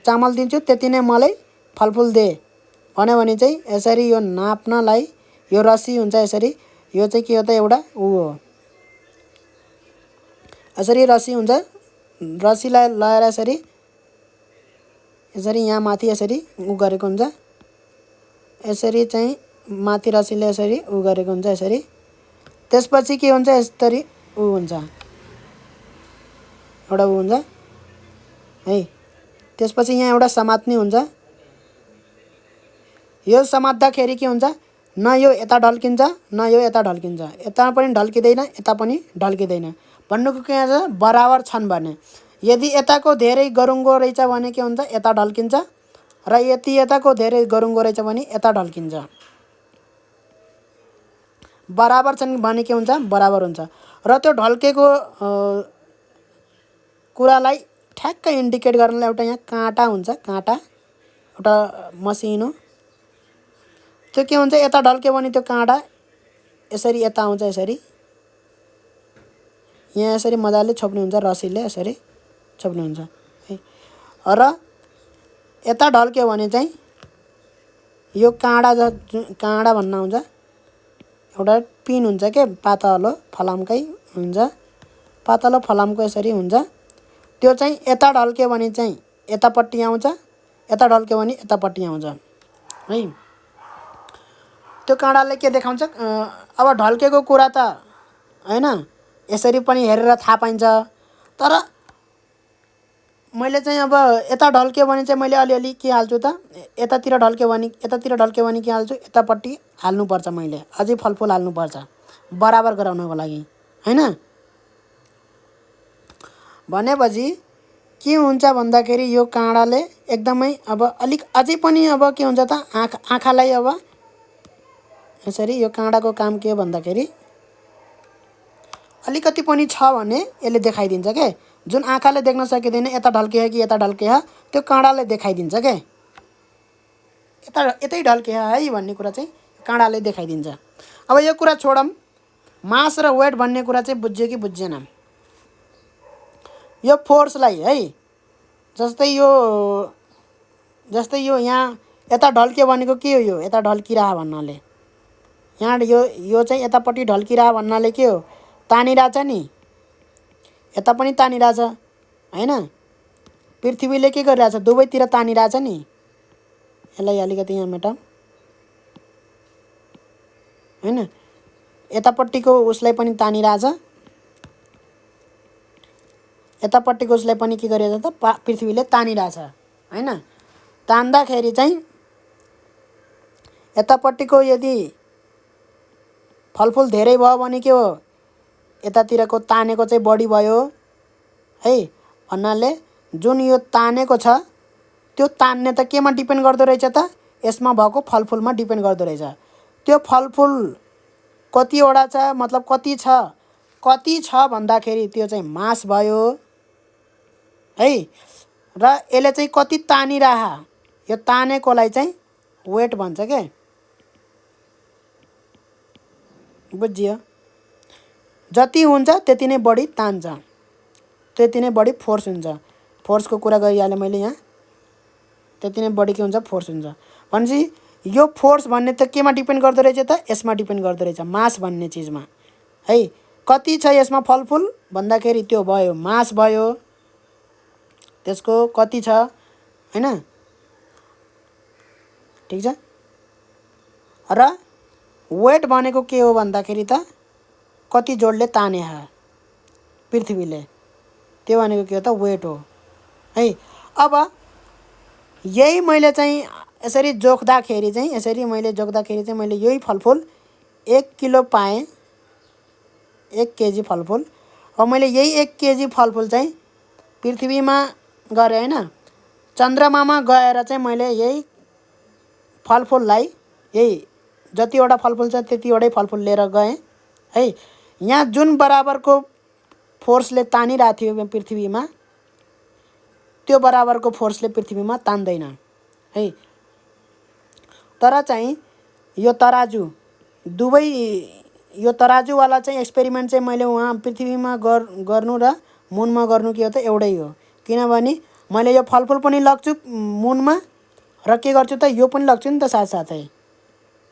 चामल दिन्छु त्यति नै मलाई फलफुल दे भन्यो भने चाहिँ यसरी यो नाप्नलाई यो रस्सी हुन्छ यसरी यो चाहिँ के हो त एउटा उ हो यसरी रस्सी हुन्छ रस्सीलाई लगाएर यसरी यहाँ माथि यसरी उ गरेको हुन्छ यसरी चाहिँ माथि रस्सीले यसरी उ गरेको हुन्छ यसरी त्यसपछि के हुन्छ यसरी उ हुन्छ एउटा उ हुन्छ है त्यसपछि यहाँ एउटा समात्ने हुन्छ यो समात्दाखेरि के हुन्छ न यो यता ढल्किन्छ न यो यता ढल्किन्छ यता पनि ढल्किँदैन यता पनि ढल्किँदैन भन्नुको के छ बराबर छन् भने यदि यताको धेरै गरुङ्गो रहेछ भने के हुन्छ यता ढल्किन्छ र यति यताको धेरै गरुङ्गो रहेछ भने यता ढल्किन्छ बराबर छन् भने के हुन्छ बराबर हुन्छ र त्यो ढल्केको कुरालाई ठ्याक्क इन्डिकेट गर्नलाई एउटा यहाँ काँटा हुन्छ काँटा एउटा मसिनो त्यो के हुन्छ यता ढल्क्यो भने त्यो काँटा यसरी यता आउँछ यसरी यहाँ यसरी मजाले छोप्नु हुन्छ रस्सीले यसरी छोप्नु हुन्छ है र यता ढल्क्यो भने चाहिँ यो काँडा भन्न आउँछ एउटा पिन हुन्छ के पातलो फलामकै हुन्छ पातलो फलामको यसरी हुन्छ त्यो चाहिँ यता ढल्क्यो भने चाहिँ यतापट्टि आउँछ यता ढल्क्यो भने यतापट्टि आउँछ है त्यो काँडाले के देखाउँछ अब ढल्केको कुरा त हैन यसरी पनि हेरेर थाहा पाइन्छ तर मैले चाहिँ अब यता ढल्क्यो भने चाहिँ मैले अलिअलि के हाल्छु त यतातिर ढल्क्यो भने के हाल्छु यतापट्टि हाल्नुपर्छ मैले अझै फलफुल हाल्नुपर्छ बराबर गराउनको लागि हैन भनेपछि के हुन्छ भन्दाखेरि यो काँडाले एकदमै अब अलिक अझै पनि अब के हुन्छ त आँखालाई अब यसरी यो काँडाको काम के हो भन्दाखेरि अलिकति पनि छ भने यसले देखाइदिन्छ के जुन आँखाले देख्न सकिँदैन यता ढल्के कि यता ढल्के त्यो काँडाले देखाइदिन्छ के यतै ढल्के है भन्ने कुरा चाहिँ काँडाले देखाइदिन्छ अब यो कुरा छोडौँ मास र वेट भन्ने कुरा चाहिँ बुझ्यो कि बुझेन यो फोर्सलाई है जस्तै यो यहाँ यता ढल्क्यो भनेको के हो यो यता ढल्किरह भन्नाले यहाँ यो चाहिँ यतापट्टि ढल्किरह भन्नाले के हो तानिरहेछ नि यता पनि तानिरहेछ हैन पृथ्वीले के गरिरहेछ दुवैतिर तानिरहेछ नि यसलाई अलिकति यहाँ मेटाउँ हैन यतापट्टिको उसलाई पनि तानिरहेछ यतापट्टिको उसलाई पनि के गरिरहेछ त पृथ्वीले तानिरहेछ हैन तान्दाखेरि चाहिँ यतापट्टिको यदि फलफुल धेरै भयो भने के हो यतातिरको तानेको चाहिँ बढी भयो है भन्नाले जुन यो तानेको छ त्यो तान्ने त केमा डिपेन्ड गर्दो रहेछ त यसमा भएको फलफुलमा डिपेन्ड गर्दो रहेछ त्यो फलफुल कतिवटा छ मतलब कति छ भन्दाखेरि त्यो चाहिँ मास भयो है र यसले चाहिँ कति तानिरह यो तानेकोलाई चाहिँ वेट भन्छ के बुझियो जति हुन्छ त्यति नै बढी तान्छ त्यति नै बढी फोर्स हुन्छ फोर्सको कुरा गरिहालेँ मैले यहाँ त्यति नै बढी के हुन्छ फोर्स हुन्छ भनेपछि यो फोर्स भन्ने त केमा डिपेन्ड गर्दो रहेछ त यसमा डिपेन्ड गर्दो रहेछ मास भन्ने चिजमा है कति छ यसमा फलफुल भन्दाखेरि त्यो भयो मास भयो त्यसको कति छ हैन ठीक छ र वेट भनेको के हो भन्दाखेरि त कति जोडले ताने पृथ्वीले त्यो भनेको के हो त वेट हो है अब यही मैले चाहिँ यसरी जोख्दाखेरि चाहिँ मैले यही फलफुल 1 किलो पाएँ 1 केजी फलफुल अब मैले यही 1 केजी फलफुल चाहिँ पृथ्वीमा गरे हैन, चन्द्रमामा गएर चाहिँ मैले यही फलफुललाई, यही जतिवटा फलफुल छ त्यतिवटै फलफुल लिएर गएँ है। यहाँ जुन बराबरको फोर्सले तानिरहेको थियो पृथ्वीमा, त्यो बराबरको फोर्सले पृथ्वीमा तान्दैन है। तर चाहिँ यो तराजु दुवै, यो तराजुवाला चाहिँ एक्सपेरिमेन्ट चाहिँ मैले वहाँ पृथ्वीमा गर्नु र मुनमा गर्नु के हो त एउटै हो। किनभने मैले यो फलफुल पनि लग्छु मुनमा र के गर्छु त यो पनि लग्छु नि त साथसाथै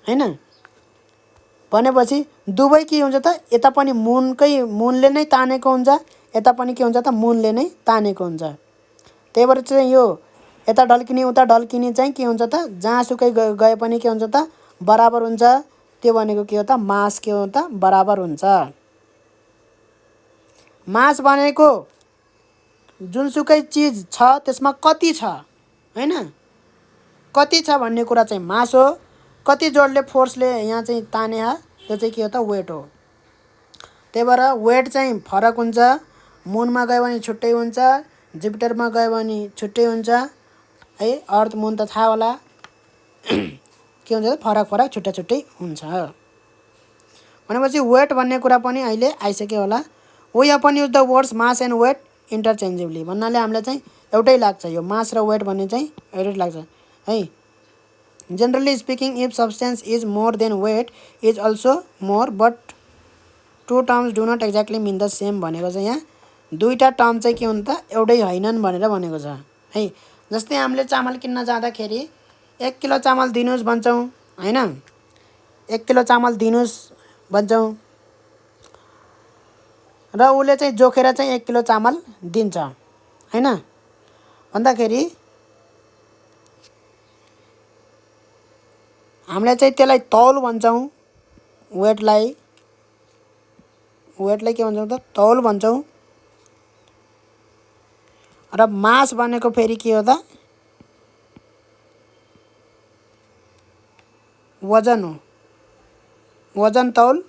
हैन। भनेपछि दुवै के हुन्छ त, यता पनि मुनले नै तानेको हुन्छ, यता पनि के हुन्छ त मुनले नै तानेको हुन्छ। त्यही भएर चाहिँ यो यता ढल्किने उता ढल्किने चाहिँ के हुन्छ त, जहाँसुकै गए पनि के हुन्छ त बराबर हुन्छ। त्यो भनेको के हो त, मास के हो त बराबर हुन्छ। मास भनेको जुनसुकै चिज छ त्यसमा कति छ हैन, कति छ भन्ने कुरा चाहिँ मास हो। कति जोडले फोर्सले यहाँ चाहिँ ताने त्यो चाहिँ के हो त वेट हो। त्यही भएर वेट चाहिँ फरक हुन्छ। मुनमा गयो भने छुट्टै हुन्छ, जुपिटरमा गयो भने छुट्टै हुन्छ है। अर्थ मुन त थाहा होला के हुन्छ त फरक फरक छुट्टा छुट्टै हुन्छ। भनेपछि वेट भन्ने कुरा पनि अहिले आइसक्यो होला। We often use the words mass and weight interchangeably भन्नाले हामीलाई चाहिँ एउटै लाग्छ, यो मास र वेट भन्ने चाहिँ एउटै लाग्छ है। Generally speaking if substance is more then weight is also more but two terms do not exactly mean the same भनेको चाहिँ यहाँ दुईवटा टर्म चाहिँ के हुन् त एउटै होइनन् भनेर भनेको छ है। जस्तै हामीले चामल किन्न जाँदाखेरि 1 किलो चामल दिनुहोस् भन्छौँ हैन, 1 किलो चामल दिनुहोस् भन्छौँ र उसले चाहिँ जोखेर चाहिँ 1 किलो चामल दिन्छ हैन। भन्दाखेरि हामीले चाहिँ त्यसलाई तौल भन्छौँ, वेटलाई के भन्छौँ त तौल भन्छौँ। र मास भनेको फेरि के हो त वजन हो। वजन तौल